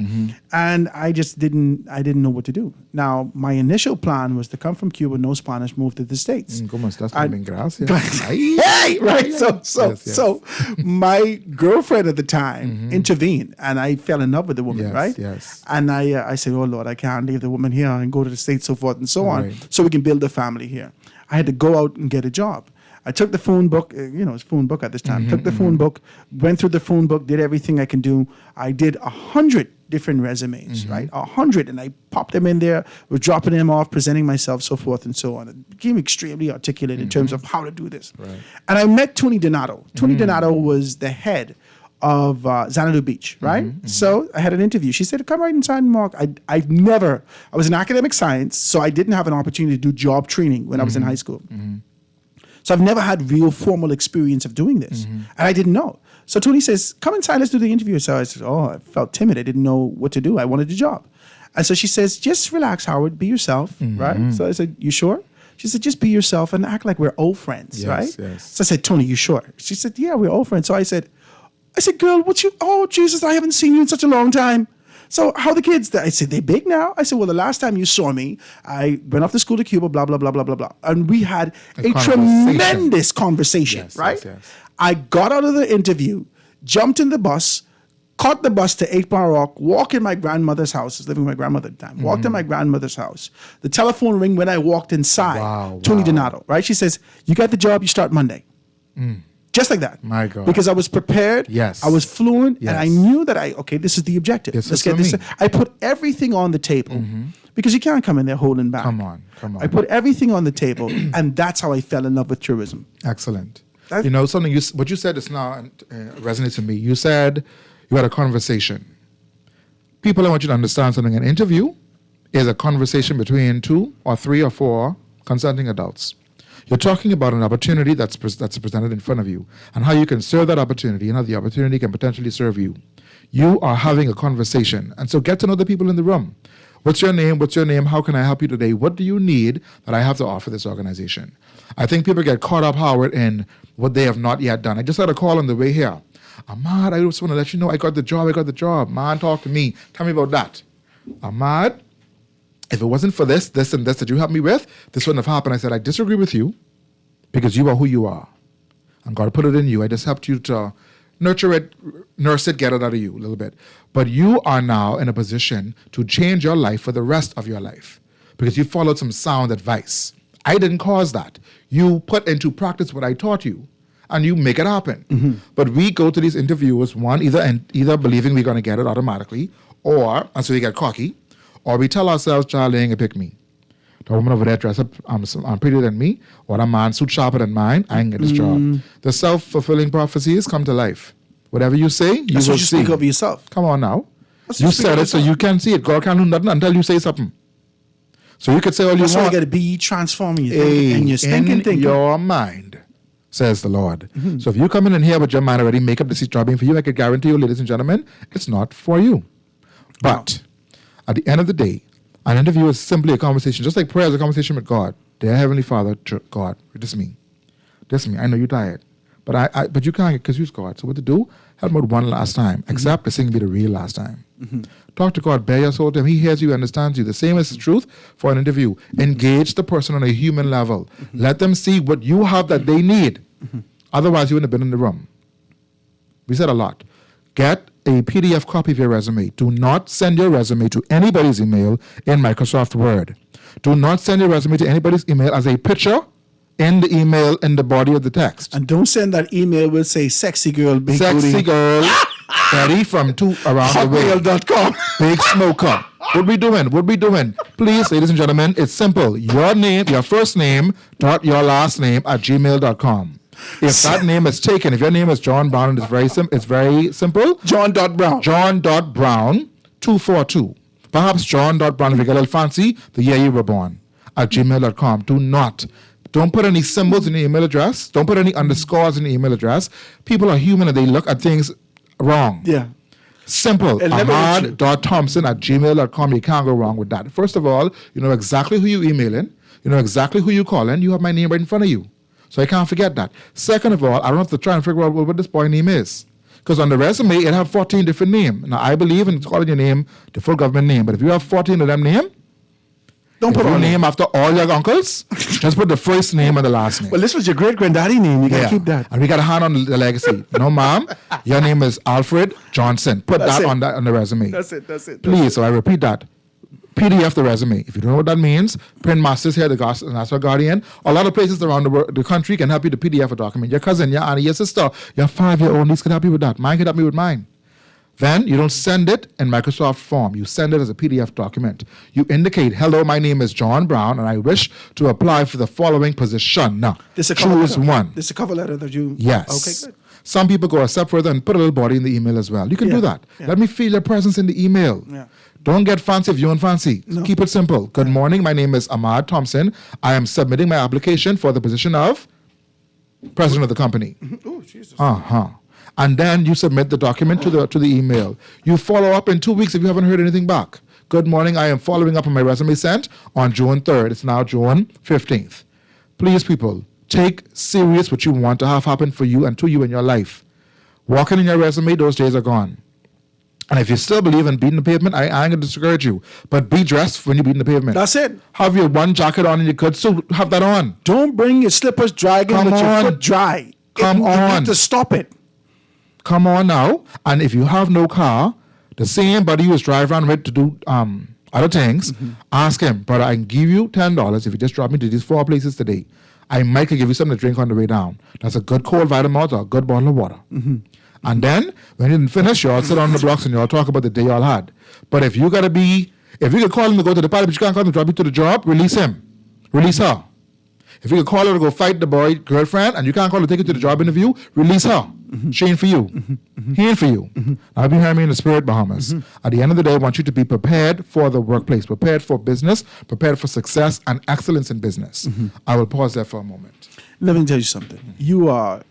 S4: And I just didn't know what to do. Now, my initial plan was to come from Cuba, no Spanish, move to the States.
S10: ¿Cómo estás? Bien, gracias.
S4: Hey, right.
S10: Yes.
S4: So my girlfriend at the time intervened, and I fell in love with the woman, right?
S10: Yes.
S4: And I said, oh Lord, I can't leave the woman here and go to the States, so forth and so on,
S10: Right.
S4: so we can build a family here. I had to go out and get a job. I took the phone book, it's phone book at this time. Took the phone book, went through the phone book, did everything I can do. I did 100 different resumes, right? 100, and I popped them in there, was dropping them off, presenting myself, so forth and so on. It became extremely articulate in terms of how to do this.
S10: Right.
S4: And I met Tony Donato. Tony Donato was the head of Xanadu Beach, right? So I had an interview. She said, come right inside, Mark. I was in academic science, so I didn't have an opportunity to do job training when I was in high school. So I've never had real formal experience of doing this. And I didn't know. So Tony says, come inside, let's do the interview. So I said, I felt timid. I didn't know what to do. I wanted a job. And so she says, just relax, Howard, be yourself, right? So I said, you sure? She said, just be yourself and act like we're old friends,
S10: Yes,
S4: right?
S10: yes.
S4: So I said, Tony, you sure? She said, yeah, we're old friends. So I said, girl, oh, Jesus, I haven't seen you in such a long time. So how the kids? I said, they big now? I said, well, the last time you saw me, I went off to school to Cuba, blah, blah, blah, blah, blah, blah. And we had a tremendous conversation,
S10: Yes,
S4: right?
S10: yes.
S4: I got out of the interview, jumped in the bus, caught the bus to 8 Mile Rock, walked in my grandmother's house. I was living with my grandmother at the time. Walked in my grandmother's house. The telephone rang when I walked inside.
S10: Wow,
S4: Tony
S10: wow.
S4: Donato, right? She says, you got the job, you start Monday. Just like that.
S10: My God.
S4: Because I was prepared.
S10: Yes.
S4: I was fluent.
S10: Yes.
S4: And I knew that this is the objective.
S10: This
S4: Let's
S10: is
S4: get
S10: for
S4: this.
S10: me.
S4: I put everything on the table because you can't come in there holding back.
S10: Come on.
S4: I put everything on the table, and that's how I fell in love with tourism.
S10: Excellent.
S4: That-
S10: What you said just now resonates with me. You said you had a conversation. People, I want you to understand something. An interview is a conversation between 2 or 3 or 4 consenting adults. You're talking about an opportunity that's presented in front of you and how you can serve that opportunity and how the opportunity can potentially serve you. You are having a conversation. And so get to know the people in the room. What's your name? What's your name? How can I help you today? What do you need that I have to offer this organization? I think people get caught up, Howard, in what they have not yet done. I just had a call on the way here. Ahmad, I just want to let you know I got the job. Man, talk to me. Tell me about that. Ahmad, if it wasn't for this, and this that you helped me with, this wouldn't have happened. I said, I disagree with you because you are who you are. And God put it in you. I just helped you to nurture it, nurse it, get it out of you a little bit. But you are now in a position to change your life for the rest of your life because you followed some sound advice. I didn't cause that. You put into practice what I taught you, and you make it happen. But we go to these interviews, one, either believing we're going to get it automatically, and so we get cocky, or we tell ourselves, child, they ain't gonna pick me. The woman over there dressed up, I'm prettier than me, or that man suit sharper than mine, I ain't get this job. The self-fulfilling prophecies come to life. Whatever you say, you
S4: That's
S10: will
S4: what you
S10: see.
S4: speak of yourself.
S10: Come on now.
S4: That's
S10: You
S4: what speak
S10: said
S4: of
S10: it, so
S4: yourself.
S10: you can see it. God can't do nothing until you say something. So you could say all you
S4: That's why you
S10: want.
S4: got to be transforming your thinking and your stinking
S10: in
S4: thinking.
S10: your mind, says the Lord. So if you come in here with your mind already, make up this job for you, I can guarantee you, ladies and gentlemen, it's not for you. But at the end of the day, an interview is simply a conversation, just like prayer is a conversation with God. Dear Heavenly Father, God, this is me. I know you're tired, but you can't get because you're God. So what to do? Help me with one last time. Accept this thing be the real last time. Talk to God, bare your soul to him. He hears you, understands you. The same is the truth for an interview. Engage the person on a human level. Let them see what you have that they need. Otherwise, you wouldn't have been in the room. We said a lot. Get a PDF copy of your resume. Do not send your resume to anybody's email in Microsoft Word. Do not send your resume to anybody's email as a picture in the email in the body of the text.
S4: And don't send that email with say sexy girl, big
S10: Sexy
S4: booty.
S10: girl, Betty from around the world.
S4: Hotmail.com.
S10: Big smoker. What we doing? Please, ladies and gentlemen, it's simple. Your name, your first name, dot your last name at gmail.com. If that name is taken, if your name is John Brown, and it's very simple.
S4: John.Brown.
S10: John.Brown 242. Perhaps John.Brown, if you get a little fancy, the year you were born, at gmail.com. Don't put any symbols in the email address. Don't put any underscores in the email address. People are human and they look at things wrong.
S4: Yeah.
S10: Simple.
S4: Eliminate you.
S10: Ahmad.thompson at gmail.com. You can't go wrong with that. First of all, you know exactly who you're emailing. You know exactly who you're calling. You have my name right in front of you. So I can't forget that. Second of all, I don't have to try and figure out what this boy's name is. Because on the resume, it have 14 different names. Now, I believe in calling your name the full government name. But if you have 14 of them names, don't put your name after all your uncles. Just put the first name and the last name.
S4: Well, this was your great granddaddy name. You got to keep that.
S10: And we got a hand on the legacy. No, ma'am. Your name is Alfred Johnson. Put
S4: That's
S10: that
S4: it.
S10: on the resume.
S4: That's it.
S10: Please, so I repeat that. PDF the resume. If you don't know what that means, Print Masters here, the National Guardian. A lot of places around the country can help you to PDF a document. Your cousin, your auntie, your sister, your 5-year-old niece can help you with that. Mine can help me with mine. Then you don't send it in Microsoft form. You send it as a PDF document. You indicate, hello, my name is John Brown, and I wish to apply for the following position. Now, choose one.
S4: This is a cover letter that you...
S10: Yes.
S4: Okay, good.
S10: Some people go a step further and put a little body in the email as well. You can do that.
S4: Yeah.
S10: Let me feel your presence in the email.
S4: Yeah.
S10: Don't get fancy if you don't fancy.
S4: No.
S10: Keep it simple. Good morning. My name is Ahmad Thompson. I am submitting my application for the position of president of the company.
S4: Oh, Jesus.
S10: And then you submit the document to the email. You follow up in 2 weeks if you haven't heard anything back. Good morning. I am following up on my resume sent on June 3rd. It's now June 15th. Please, people, take serious what you want to have happen for you and to you in your life. Walking in your resume, those days are gone. And if you still believe in beating the pavement, I ain't going to discourage you. But be dressed when you're beating the pavement.
S4: That's it.
S10: Have your one jacket on and your good suit. Have that on.
S4: Don't bring your slippers dragging with your foot dry. You need to stop it.
S10: Come on now. And if you have no car, the same buddy you was driving around with to do other things, ask him, brother, I can give you $10 if you just drop me to these 4 places today. I might give you something to drink on the way down. That's a good cold vitamin or a good bottle of water. And then, when you finish, you all sit on the blocks and you all talk about the day you all had. But if you could call him to go to the party, but you can't call him to drop you to the job, release him. Release her. If you could call her to go fight the girlfriend, and you can't call her to take you to the job interview, release her. She ain't for you. He ain't for you. I'll be hearing me in the spirit, Bahamas. At the end of the day, I want you to be prepared for the workplace, prepared for business, prepared for success and excellence in business. I will pause there for a moment.
S4: Let me tell you something. You are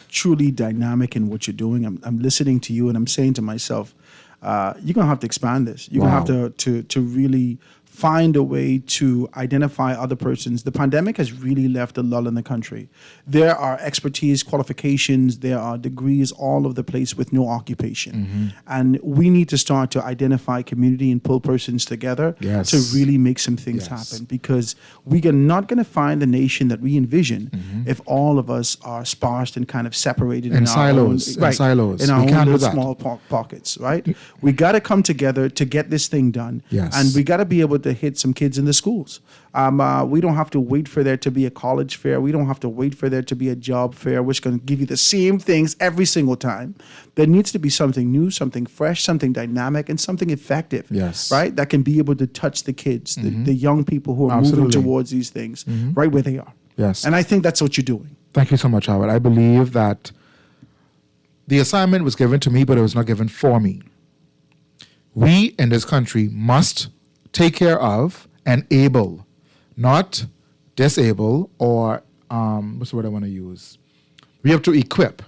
S4: truly dynamic in what you're doing. I'm listening to you and I'm saying to myself, you're going to have to expand this. You're going to have to really find a way to identify other persons. The pandemic has really left a lull in the country. There are expertise, qualifications, there are degrees all over the place with no occupation. And we need to start to identify community and pull persons together
S10: Yes.
S4: to really make some things
S10: Yes.
S4: happen, because we are not going to find the nation that we envision if all of us are sparsed and kind of separated
S10: In
S4: our
S10: silos,
S4: own,
S10: in silos.
S4: in our
S10: We
S4: own
S10: can't do
S4: little
S10: that.
S4: small pockets, right? We got to come together to get this thing done.
S10: Yes.
S4: And we got to be able to hit some kids in the schools. We don't have to wait for there to be a college fair. We don't have to wait for there to be a job fair, which is going to give you the same things every single time. There needs to be something new, something fresh, something dynamic, and something effective.
S10: Yes.
S4: Right? That can be able to touch the kids, the young people who are moving
S10: Absolutely.
S4: towards these things right where they are.
S10: Yes.
S4: And I think that's what you're doing.
S10: Thank you so much, Howard. I believe that the assignment was given to me, but it was not given for me. We in this country must take care of, enable, not disable, or what's the word I want to use? We have to equip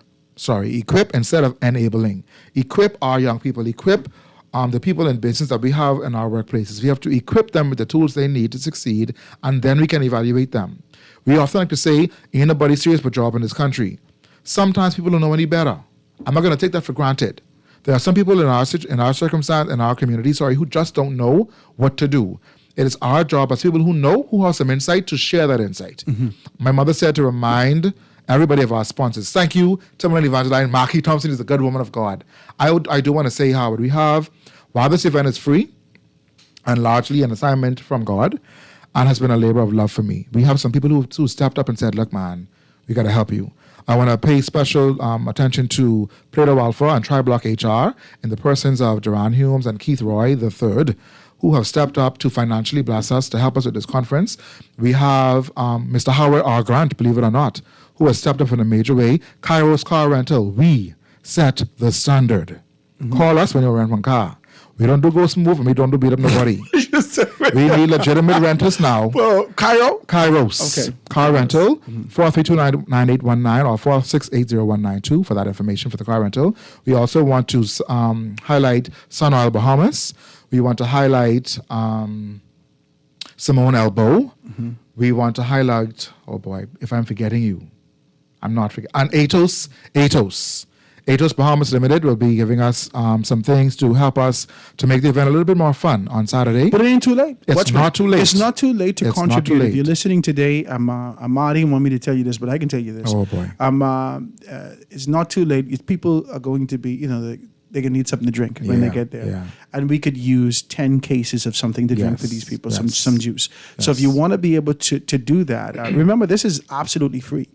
S10: instead of enabling. Equip our young people, equip the people in business that we have in our workplaces. We have to equip them with the tools they need to succeed, and then we can evaluate them. We often like to say, ain't nobody serious but job in this country. Sometimes people don't know any better. I'm not going to take that for granted. There are some people in our circumstance, in our community, who just don't know what to do. It is our job as people who know, who have some insight, to share that insight. My mother said to remind everybody of our sponsors. Thank you, Timberland Evangeline. Markie Thompson is a good woman of God. I do want to say, Howard, while this event is free and largely an assignment from God and has been a labor of love for me, we have some people who stepped up and said, look, man, we got to help you. I want to pay special attention to Plato Alpha and Triblock HR in the persons of Duran Humes and Keith Roy III, who have stepped up to financially bless us to help us with this conference. We have Mr. Howard R. Grant, believe it or not, who has stepped up in a major way. Kairos Car Rental, we set the standard. Call us when you rent one car. We don't do go smooth and we don't do beat up nobody. We need legitimate renters now.
S4: Well,
S10: Kairos.
S4: Okay.
S10: Car rental, 432-9819 or 4680192 for that information for the car rental. We also want to highlight Sun Oil Bahamas. We want to highlight Simone Elbow. We want to highlight, oh boy, if I'm forgetting you, I'm not forgetting. And Atos. Atos Bahamas Limited will be giving us some things to help us to make the event a little bit more fun on Saturday.
S4: But it ain't too late.
S10: It's not too late.
S4: It's not too late to
S10: It's not
S4: contribute.
S10: too late.
S4: If you're listening today, Amadi didn't want me to tell you this, but I can tell you this.
S10: Oh, boy.
S4: It's not too late. People are going to be, they're going to need something to drink when they
S10: Yeah,
S4: get there.
S10: yeah.
S4: And we could use 10 cases of something to drink for
S10: Yes,
S4: these people,
S10: yes.
S4: some juice. So if you want to be able to do that, remember, this is absolutely free.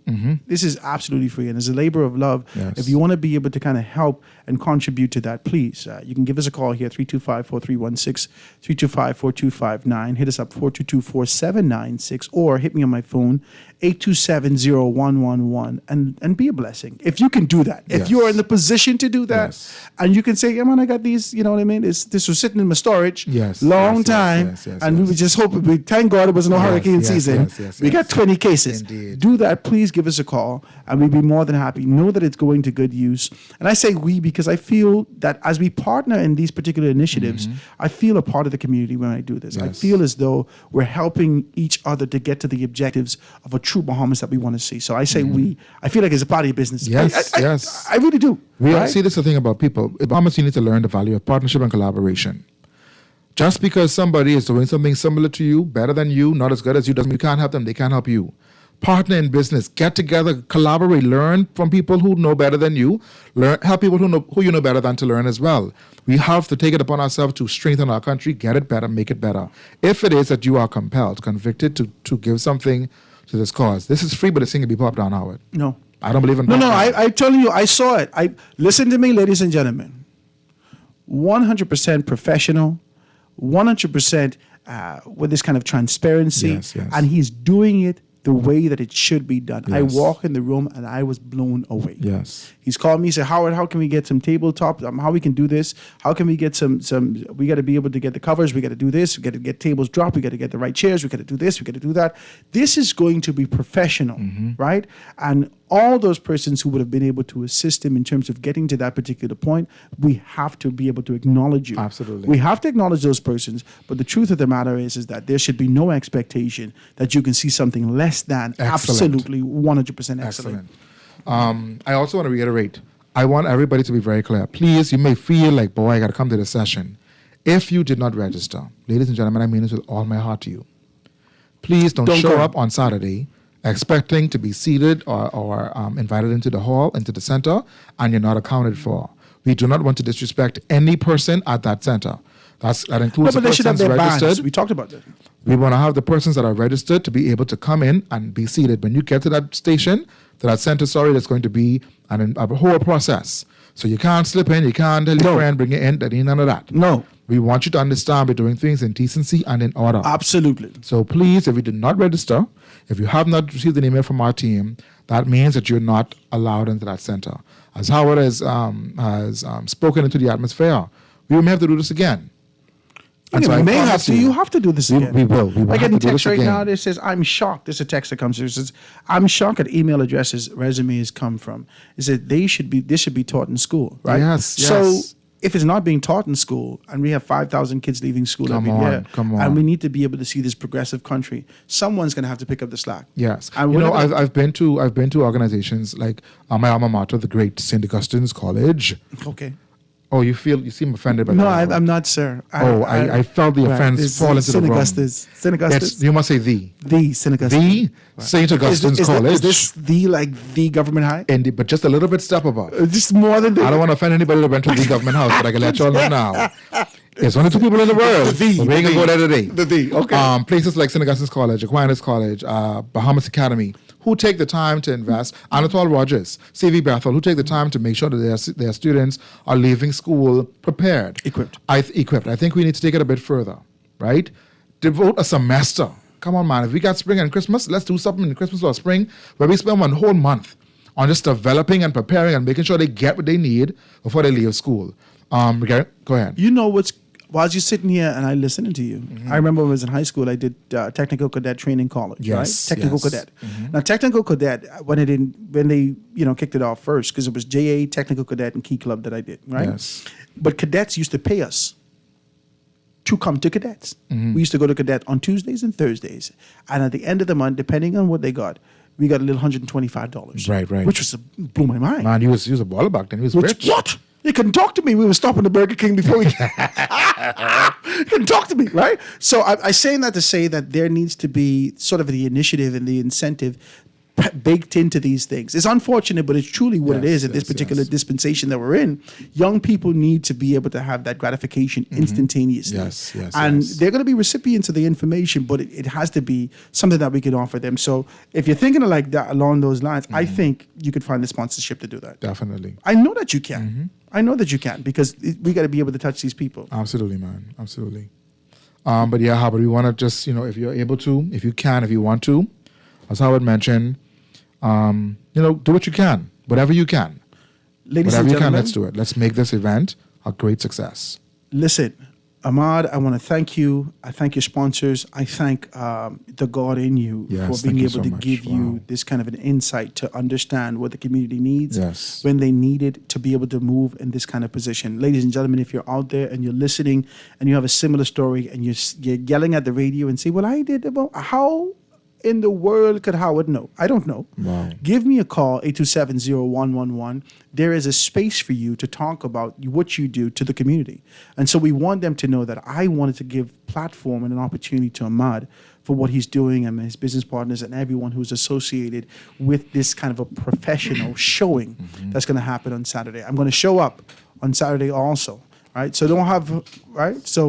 S4: This is absolutely free. And as a labor of love,
S10: Yes.
S4: if you want to be able to kind of help and contribute to that, please, you can give us a call here, 325-4316, 325-4259. Hit us up, 422-4796, or hit me on my phone, 827-0111, and be a blessing. If you can do that, if
S10: Yes.
S4: you're in the position to do that,
S10: Yes.
S4: and you can say, yeah, man, I got these, you know what I mean? This was sitting in my storage
S10: Yes,
S4: long
S10: yes,
S4: time,
S10: yes, yes,
S4: and we
S10: yes.
S4: were just hoping, thank God it was no
S10: Yes,
S4: hurricane
S10: yes,
S4: season.
S10: yes,
S4: We got
S10: yes.
S4: 20 cases.
S10: Indeed.
S4: Do that, please give us a call, and we'd be more than happy. Know that it's going to good use. And I say we because I feel that as we partner in these particular initiatives, I feel a part of the community when I do this. I
S10: Yes.
S4: feel as though we're helping each other to get to the objectives of a true Bahamas that we want to see. So I say we. I feel like it's a part of your business.
S10: Yes,
S4: I
S10: yes.
S4: I really do.
S10: We
S4: right?
S10: see this is the thing about people. In Bahamas, you need to learn the value of partnership and collaboration. Just because somebody is doing something similar to you, better than you, not as good as you, doesn't mean you can't help them, they can't help you. Partner in business, get together, collaborate, learn from people who know better than you, help people who you know better than to learn as well. We have to take it upon ourselves to strengthen our country, get it better, make it better. If it is that you are compelled, convicted to give something to this cause, this is free, but it's going to be popped down, Howard.
S4: No.
S10: I don't believe in
S4: No,
S10: top-down.
S4: I'm telling you, I saw it. Listen to me, ladies and gentlemen. 100% professional, 100% with this kind of transparency,
S10: Yes, yes.
S4: and he's doing it the way that it should be done. I
S10: Yes.
S4: walk in the room and I was blown away.
S10: Yes.
S4: He's called me, said, Howard, how can we get some tabletop? How we can do this? How can we get some we got to be able to get the covers. We got to do this. We got to get tables dropped. We got to get the right chairs. We got to do this. We got to do that. This is going to be professional, right? And all those persons who would have been able to assist him in terms of getting to that particular point, we have to be able to acknowledge you.
S10: Absolutely.
S4: We have to acknowledge those persons, but the truth of the matter is that there should be no expectation that you can see something less than absolutely 100% excellent.
S10: I also want to reiterate, I want everybody to be very clear. Please, you may feel like, boy, I got to come to this session. If you did not register, ladies and gentlemen, I mean this with all my heart to you. Please don't show up on Saturday expecting to be seated or invited into the hall, into the center, and you're not accounted for. We do not want to disrespect any person at that center. That includes the persons registered.
S4: We talked about that.
S10: We want to have the persons that are registered to be able to come in and be seated. When you get to that station, to that center, there's going to be a whole process. So you can't slip in, you can't tell your friend, bring it in, that ain't none of that.
S4: No.
S10: We want you to understand we're doing things in decency and in order.
S4: Absolutely.
S10: So please, if you did not register, if you have not received an email from our team, that means that you're not allowed into that center. As Howard has spoken into the atmosphere, we may have to do this again.
S4: And so may have to. You have to do this again.
S10: We will. We will
S4: I get
S10: have
S4: a
S10: to do
S4: text
S10: this
S4: right
S10: again.
S4: now that says, I'm shocked. There's a text that comes through. It says, I'm shocked at email addresses resumes come from. It said this should be taught in school, right?
S10: Yes.
S4: So if it's not being taught in school, and we have 5,000 kids leaving school every year, and we need to be able to see this progressive country, someone's going to have to pick up the slack.
S10: Yes.
S4: And
S10: I've been to organizations like my alma mater, the great St. Augustine's College.
S4: Okay.
S10: Oh, you seem offended by
S4: no,
S10: that.
S4: I'm not, sir.
S10: I felt the offense fall into the room.
S4: St. Augustus.
S10: You must say the.
S4: The St. Augustine.
S10: The St. Augustine's College.
S4: Is this the government high?
S10: But just a little bit step above.
S4: Just more than that.
S10: I don't want to offend anybody that went to the government house, but I can let y'all know now. There's only two people in the world. We ain't gonna go there today.
S4: Okay.
S10: Places like St. Augustine's College, Aquinas College, Bahamas Academy, who take the time to invest, Anatole Rogers, C.V. Bethel, who take the time to make sure that their students are leaving school prepared.
S4: Equipped.
S10: I think we need to take it a bit further, right? Devote a semester. Come on, man. If we got spring and Christmas, let's do something in Christmas or spring where we spend one whole month on just developing and preparing and making sure they get what they need before they leave school. Go ahead.
S4: You know while you're sitting here and I listening to you, I remember when I was in high school, I did technical cadet training college, right? Technical cadet. Now, technical cadet, when they kicked it off first, because it was JA, technical cadet, and Key Club that I did, right?
S10: Yes.
S4: But cadets used to pay us to come to cadets. We used to go to cadet on Tuesdays and Thursdays, and at the end of the month, depending on what they got, we got a little $125.
S10: Right.
S4: Which blew my mind.
S10: Man, he was a baller back then. He was rich.
S4: What? You couldn't talk to me. We were stopping the Burger King before we... You couldn't talk to me, right? So I'm saying that to say that there needs to be sort of the initiative and the incentive baked into these things. It's unfortunate, but it's truly what it is in this particular dispensation that we're in. Young people need to be able to have that gratification instantaneously. And they're going to be recipients of the information, but it has to be something that we can offer them. So if you're thinking of like that along those lines, I think you could find the sponsorship to do that.
S10: Definitely.
S4: I know that you can. I know that you can, because we got to be able to touch these people.
S10: Absolutely, man. Absolutely. But yeah, Howard, we want to just, if you're able to, if you can, if you want to, as Howard mentioned, do what you can, whatever you can.
S4: Ladies
S10: whatever
S4: and
S10: you can,
S4: gentlemen,
S10: let's do it. Let's make this event a great success.
S4: Listen, Ahmad, I want to thank you. I thank your sponsors. I thank the God in you for being able to give you this kind of an insight to understand what the community needs when they need it to be able to move in this kind of position. Ladies and gentlemen, if you're out there and you're listening and you have a similar story and you're yelling at the radio and say, well, I did, how in the world could Howard know? I don't know.
S10: Wow.
S4: Give me a call, 827-0111. There is a space for you to talk about what you do to the community. And so we want them to know that I wanted to give platform and an opportunity to Ahmad for what he's doing and his business partners and everyone who's associated with this kind of a professional showing that's going to happen on Saturday. I'm going to show up on Saturday also. Right, so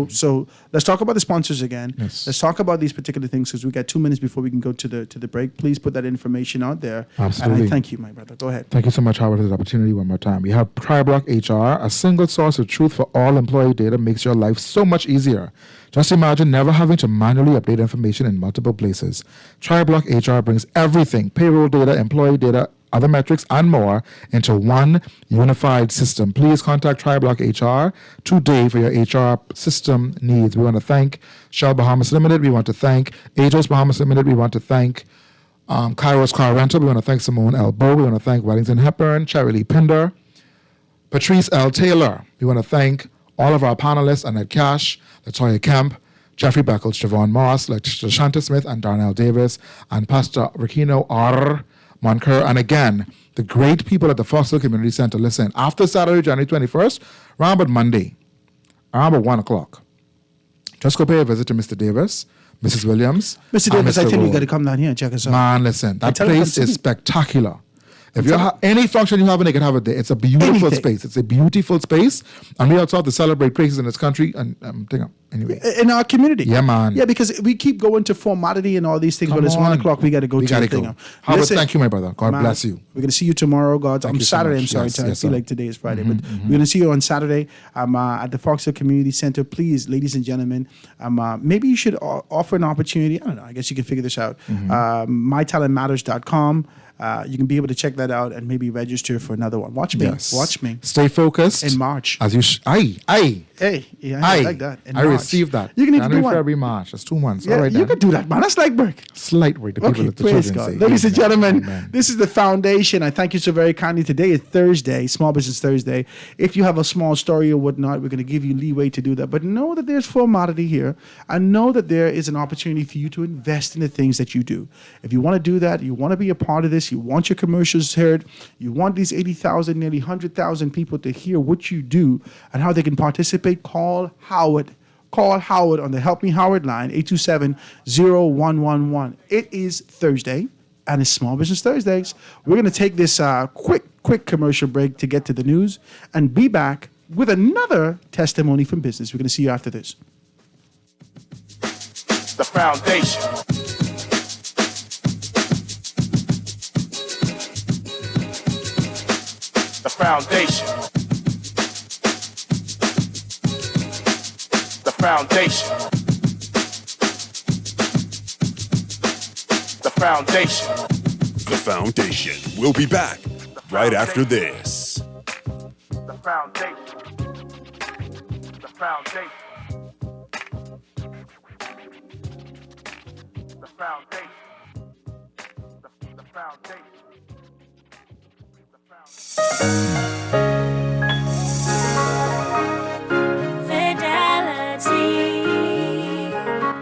S4: So let's talk about the sponsors again.
S10: Yes.
S4: Let's talk about these particular things because we got 2 minutes before we can go to the break. Please put that information out there.
S10: Absolutely.
S4: And I thank you, my brother. Go ahead.
S10: Thank you so much, Howard, for this opportunity one more time. We have TriBlock HR, a single source of truth for all employee data, makes your life so much easier. Just imagine never having to manually update information in multiple places. TriBlock HR brings everything: payroll data, employee data, other metrics, and more into one unified system. Please contact TriBlock HR today for your HR system needs. We want to thank Shell Bahamas Limited. We want to thank Aegis Bahamas Limited. We want to thank Kairos Car Rental. We want to thank Simone L. Bowe. We want to thank Wellington Hepburn, Cherry Lee Pinder, Patrice L. Taylor. We want to thank all of our panelists, Annette Cash, Latoya Kemp, Jeffrey Beckles, Javon Moss, LaShanta Smith, and Darnell Davis, and Pastor Ricino R. Moncur. And again, the great people at the Foxville Community Center. Listen, after Saturday, January 21st, around about Monday, around about 1 o'clock, just go pay a visit to Mr. Davis, Mrs. Williams.
S4: Mr. Davis, I tell you, you got to come down here and check us out.
S10: Man, listen, that place is spectacular. If you have any function you have, they can have it there. It's a beautiful space. It's a beautiful space. And we also have to celebrate places in this country and anyway.
S4: In our community.
S10: Yeah, man.
S4: Yeah, because we keep going to formality and all these things, but it's 1 o'clock, we got to go to the thing.
S10: Howard, thank you, my brother. God bless you.
S4: We're going to see you tomorrow, God.
S10: Thank you so
S4: Saturday,
S10: much.
S4: I'm sorry.
S10: Yes,
S4: I feel like today is Friday, but we're going to see you on Saturday at the Foxville Community Center. Please, ladies and gentlemen, maybe you should offer an opportunity. I don't know. I guess you can figure this out. MyTalentMatters.com. You can be able to check that out and maybe register for another one. Watch me.
S10: Yes.
S4: Watch me.
S10: Stay focused.
S4: In March.
S10: As you
S4: Hey, yeah, I like that. In
S10: I
S4: March.
S10: received that.
S4: You can need to do
S10: January,
S4: one.
S10: February, March. That's 2 months.
S4: Yeah,
S10: All right,
S4: you
S10: then.
S4: can do that, man. That's like work.
S10: Slight work. The people
S4: Okay,
S10: at the
S4: praise
S10: children
S4: God.
S10: say.
S4: Ladies and
S10: Amen.
S4: gentlemen,
S10: Amen.
S4: this is the foundation. I thank you so very kindly. Today is Thursday, Small Business Thursday. If you have a small story or whatnot, we're going to give you leeway to do that. But know that there's formality here, and know that there is an opportunity for you to invest in the things that you do. If you want to do that, you want to be a part of this, you want your commercials heard, you want these 80,000, nearly 100,000 people to hear what you do and how they can participate, call Howard. Call Howard on the Help Me Howard line, 827-0111. It is Thursday, and it's Small Business Thursdays. We're going to take this quick commercial break to get to the news and be back with another testimony from business. We're going to see you after this.
S3: The foundation. The foundation. The foundation. The foundation.
S6: The Foundation. We'll be back right after this.
S3: The foundation. The foundation. The foundation. The foundation.
S7: Fidelity,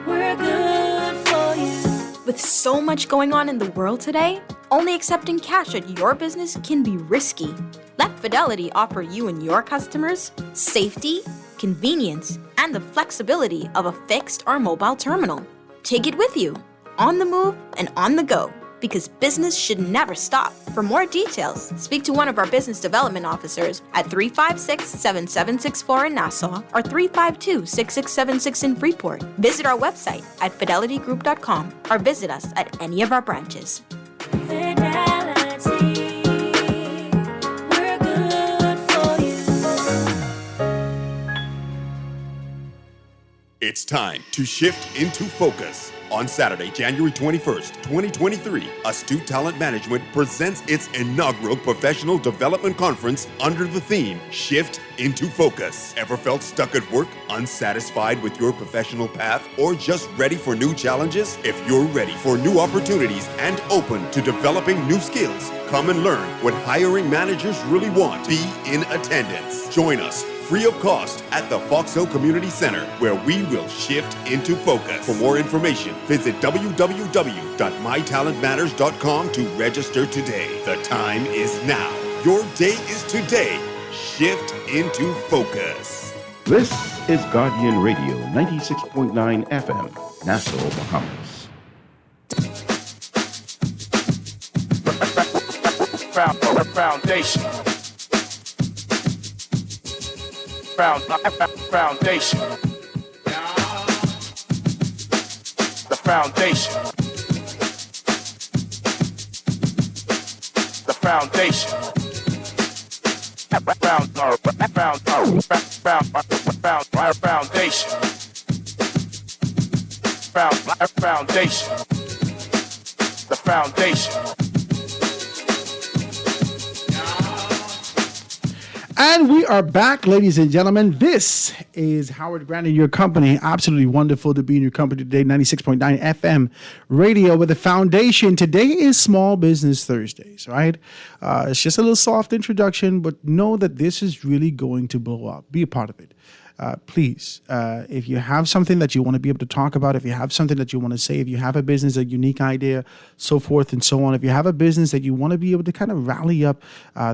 S7: we're good for you.
S11: With so much going on in the world today, only accepting cash at your business can be risky. Let Fidelity offer you and your customers safety, convenience, and the flexibility of a fixed or mobile terminal. Take it with you, on the move and on the go, because business should never stop. For more details, speak to one of our business development officers at 356-7764 in Nassau or 352-6676 in Freeport. Visit our website at fidelitygroup.com or visit us at any of our branches.
S7: Fidelity, we're good for you.
S6: It's time to shift into focus. On Saturday, January 21st, 2023, Astute Talent Management presents its inaugural professional development conference under the theme Shift into Focus. Ever felt stuck at work, unsatisfied with your professional path, or just ready for new challenges? If you're ready for new opportunities and open to developing new skills, come and learn what hiring managers really want. Be in attendance. Join us free of cost at the Foxville Community Center, where we will shift into focus. For more information, visit www.mytalentmatters.com to register today. The time is now. Your day is today. Shift into focus.
S9: This is Guardian Radio 96.9 FM, Nassau, Bahamas.
S3: Foundation. Foundation. The foundation. The foundation. Foundation. The foundation.
S4: And we are back, ladies and gentlemen. This is Howard Grant in your company. Absolutely wonderful to be in your company today. 96.9 FM radio with the foundation. Today is Small Business Thursdays, right? It's just a little soft introduction, but know that this is really going to blow up. Be a part of it. Please, if you have something that you want to be able to talk about, if you have something that you want to say, if you have a business, a unique idea, so forth and so on, if you have a business that you want to be able to kind of rally up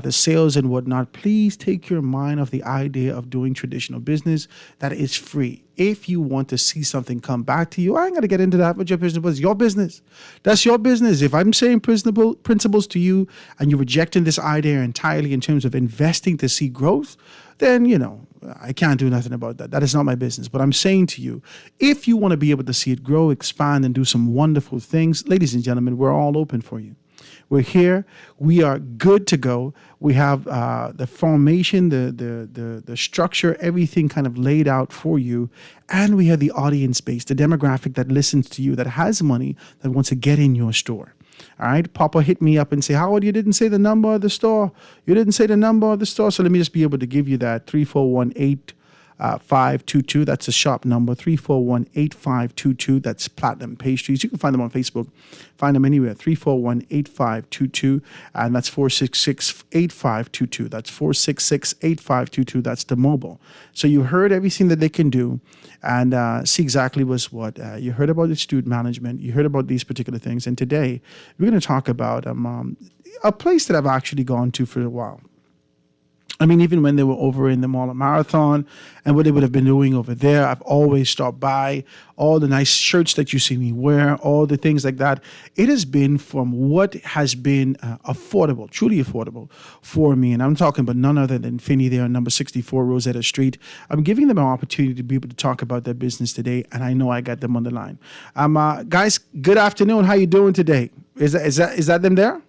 S4: the sales and whatnot, please take your mind off the idea of doing traditional business that is free. If you want to see something come back to you, I ain't going to get into that with your business, but it's your business. That's your business. If I'm saying principles to you and you're rejecting this idea entirely in terms of investing to see growth, then, you know, I can't do nothing about that. That is not my business. But I'm saying to you, if you want to be able to see it grow, expand, and do some wonderful things, ladies and gentlemen, we're all open for you. We're here. We are good to go. We have the formation, the structure, everything kind of laid out for you. And we have the audience base, the demographic that listens to you, that has money, that wants to get in your store. All right, Papa hit me up and say, Howard, you didn't say the number of the store. You didn't say the number of the store. So let me just be able to give you that 341-8522. That's a shop number, 341-8522. That's Platinum Pastries. You can find them on Facebook. Find them anywhere, 341-8522. And that's 466-8522. That's 466-8522. That's the mobile. So you heard everything that they can do and see exactly what's what. You heard about the student management. You heard about these particular things. And today we're going to talk about a place that I've actually gone to for a while. I mean, even when they were over in the Mall of Marathon and what they would have been doing over there, I've always stopped by. All the nice shirts that you see me wear, all the things like that. It has been from what has been affordable, truly affordable for me. And I'm talking about none other than Finney there on number 64 Rosetta Street. I'm giving them an opportunity to be able to talk about their business today, and I know I got them on the line. Guys, good afternoon. How you doing today? Is that them there?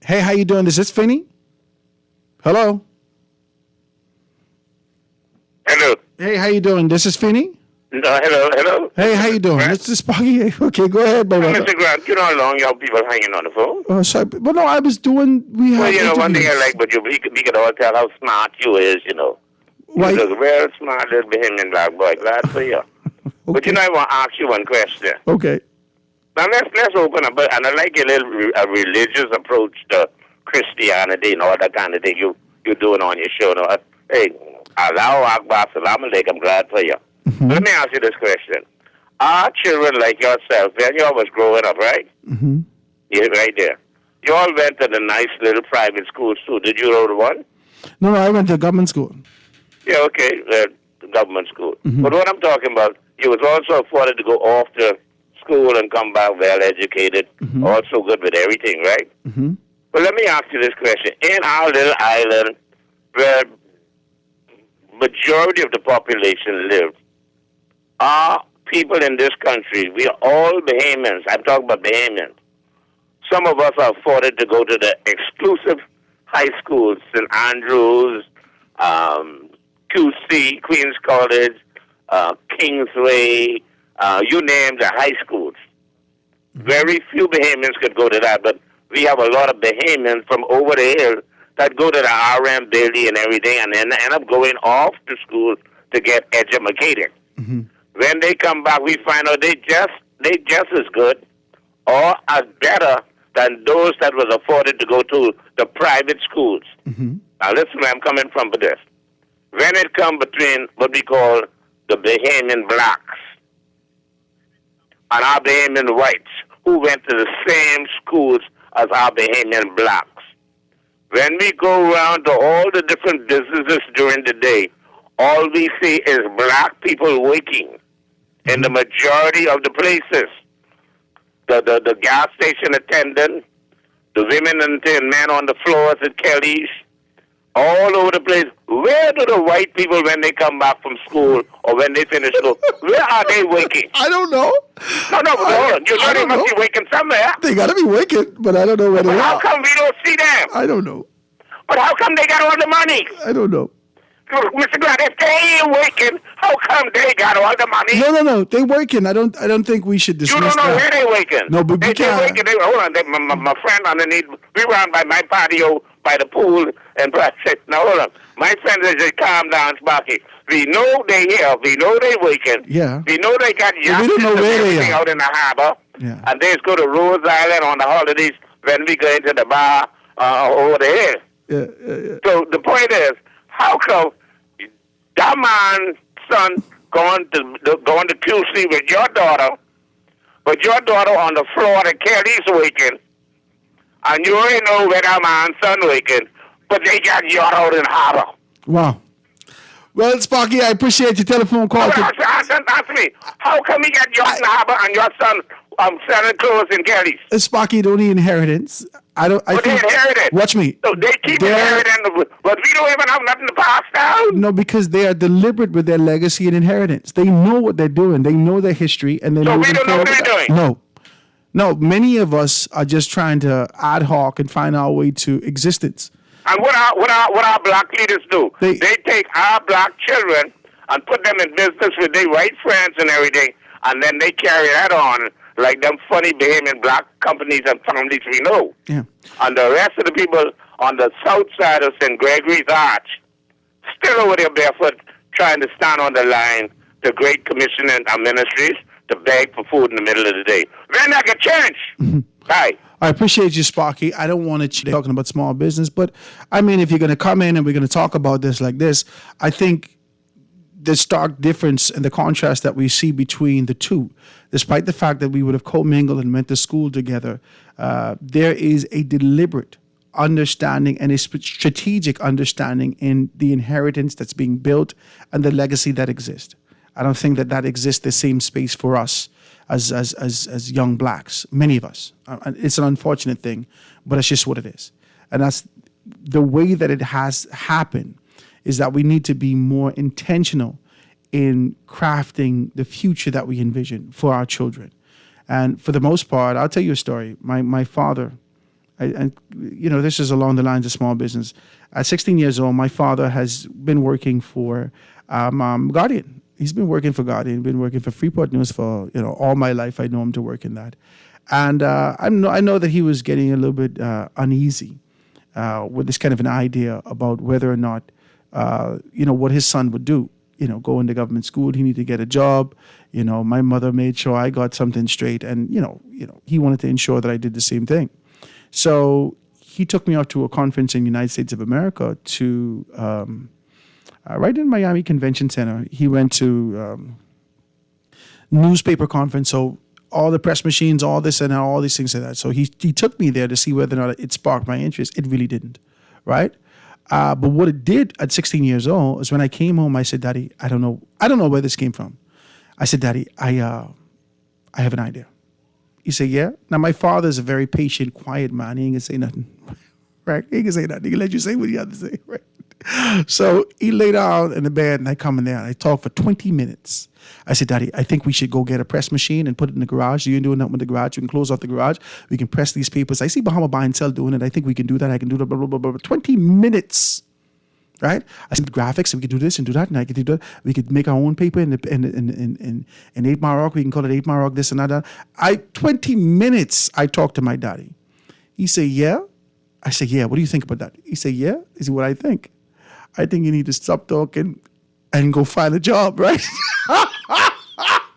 S4: Hey, how you doing? Is this Finney? Hello.
S12: Hello.
S4: Hey, how you doing? This is Finney.
S12: Hello.
S4: Hey, how you doing? This is Sparky. Okay, go ahead, brother.
S12: Mr. Grant, you know how long you have people hanging on the phone?
S4: Oh, sorry. Well, no, I was doing.
S12: Well, you know, one thing I like, but we could all tell how smart you is, you know.
S4: Why?
S12: You're a real smart little Bahamian black boy. Glad for you. Okay. But you know, I want to ask you one question.
S4: Okay.
S12: Now let's open up, and I like your little religious approach to Christianity and all that kind of thing you're doing on your show. Now, hey, Allahu Akbar, Salam Alaikum, I'm glad for you.
S4: Mm-hmm.
S12: Let me ask you this question. Our children like yourself, when you was growing up, right?
S4: Mm-hmm.
S12: Yeah, right there. You all went to the nice little private schools too. Did you go to one?
S4: No, I went to government school.
S12: Yeah, okay, the government school.
S4: Mm-hmm.
S12: But what I'm talking about, you was also afforded to go off to school and come back well educated, also good with everything, right?
S4: Mm-hmm.
S12: But let me ask you this question. In our little island where majority of the population live, are people in this country, we are all Bahamians. I'm talking about Bahamians. Some of us are afforded to go to the exclusive high schools, St. Andrews, QC, Queens College, Kingsway, you name the high schools. Very few Bahamians could go to that, but we have a lot of Bahamians from over the hill that go to the RM Bailey and everything and then end up going off to school to get educated.
S4: Mm-hmm.
S12: When they come back, we find out they just as good or as better than those that was afforded to go to the private schools.
S4: Mm-hmm.
S12: Now listen where I'm coming from for this. When it comes between what we call the Bahamian blacks and our Bahamian whites who went to the same schools as our Bahamian blacks. When we go around to all the different businesses during the day, all we see is black people working in the majority of the places. The gas station attendant, the women and men on the floors at Kelly's, all over the place. Where do the white people, when they come back from school or when they finish school, where are they working?
S4: I don't know.
S12: No, hold on. You know they must be working somewhere.
S4: They got to be working, but I don't know where they are.
S12: How come we don't see them?
S4: I don't know.
S12: But how come they got all the money?
S4: I don't know.
S12: Mr. Grant, if they ain't working, how come they got all the money?
S4: No. They working. I don't think we should dismiss that.
S12: You don't know where they working.
S4: No, but we can't.
S12: Working. Hold on. My friend underneath, we ran by my patio by the pool, and I said, now hold on. My friend said, calm down, Sparky. We know they here. We know they working.
S4: Yeah.
S12: We know they got yachts
S4: we don't know
S12: and
S4: where they
S12: everything
S4: are.
S12: out in the harbor.
S4: Yeah.
S12: And they just go to Rose Island on the holidays when we go into the bar over there. So the point is, how come that man's son going to QC with your daughter on the floor that Kelly's working, and you already know where that man's son working, but they got yacht out in harbor.
S4: Wow. Well, Sparky, I appreciate your telephone call.
S12: Ask me, how come he got yacht in the harbor and your son selling clothes in Kelly's?
S4: Sparky, don't need inheritance. I think,
S12: they inherited.
S4: Watch me.
S12: So they keep inheriting, but we don't even have nothing to pass down.
S4: No, because they are deliberate with their legacy and inheritance. They know what they're doing. They know their history, and they
S12: So
S4: know
S12: we don't know what they're doing.
S4: No. Many of us are just trying to ad hoc and find our way to existence.
S12: And what our black leaders do, they take our black children and put them in business with their white friends and everything, and then they carry that on like them funny behaving black companies and families we know.
S4: Yeah.
S12: And the rest of the people on the south side of St. Gregory's Arch, still over there barefoot, trying to stand on the line to Great Commission and ministries to beg for food in the middle of the day. Then that could change. Right.
S4: I appreciate you, Sparky. I don't want to talking about small business, but I mean, if you're going to come in and we're going to talk about this like this, I think the stark difference and the contrast that we see between the two, despite the fact that we would have commingled and went to school together, there is a deliberate understanding and a strategic understanding in the inheritance that's being built and the legacy that exists. I don't think that exists the same space for us as young blacks, many of us. It's an unfortunate thing, but it's just what it is. And that's the way that it has happened, is that we need to be more intentional in crafting the future that we envision for our children. And for the most part, I'll tell you a story. My father, and this is along the lines of small business. At 16 years old, my father has been working for Guardian. He's been working for Guardian, been working for Freeport News for all my life. I know him to work in that, and I know that he was getting a little bit uneasy with this kind of an idea about whether or not what his son would do. Go into government school. He needed to get a job. My mother made sure I got something straight, and he wanted to ensure that I did the same thing. So he took me out to a conference in the United States of America to. Right in Miami Convention Center, he went to newspaper conference, so all the press machines, all this and all these things like that. So he took me there to see whether or not it sparked my interest. It really didn't, right? But what it did at 16 years old is when I came home, I said, Daddy, I don't know where this came from. I said, Daddy, I have an idea. He said, yeah. Now my father's a very patient, quiet man. He ain't gonna say nothing, right? He ain't gonna say nothing. He can let you say what you have to say, right? So he laid down in the bed, and I come in there, and I talk for 20 minutes. I said, Daddy, I think we should go get a press machine and put it in the garage. You ain't doing nothing with the garage. We can close off the garage. We can press these papers. I see Bahama Buy and Sell doing it. I think we can do that. I can do that, blah, blah, blah, blah. 20 minutes, right? I said, graphics, and we can do this and do that, and I can do that. We could make our own paper in 8 Mile Rock. We can call it 8 Mile Rock, this and that. 20 minutes, I talked to my daddy. He said, yeah. I said, yeah, what do you think about that? He said, yeah. He said, what I think? I think you need to stop talking and go find a job, right?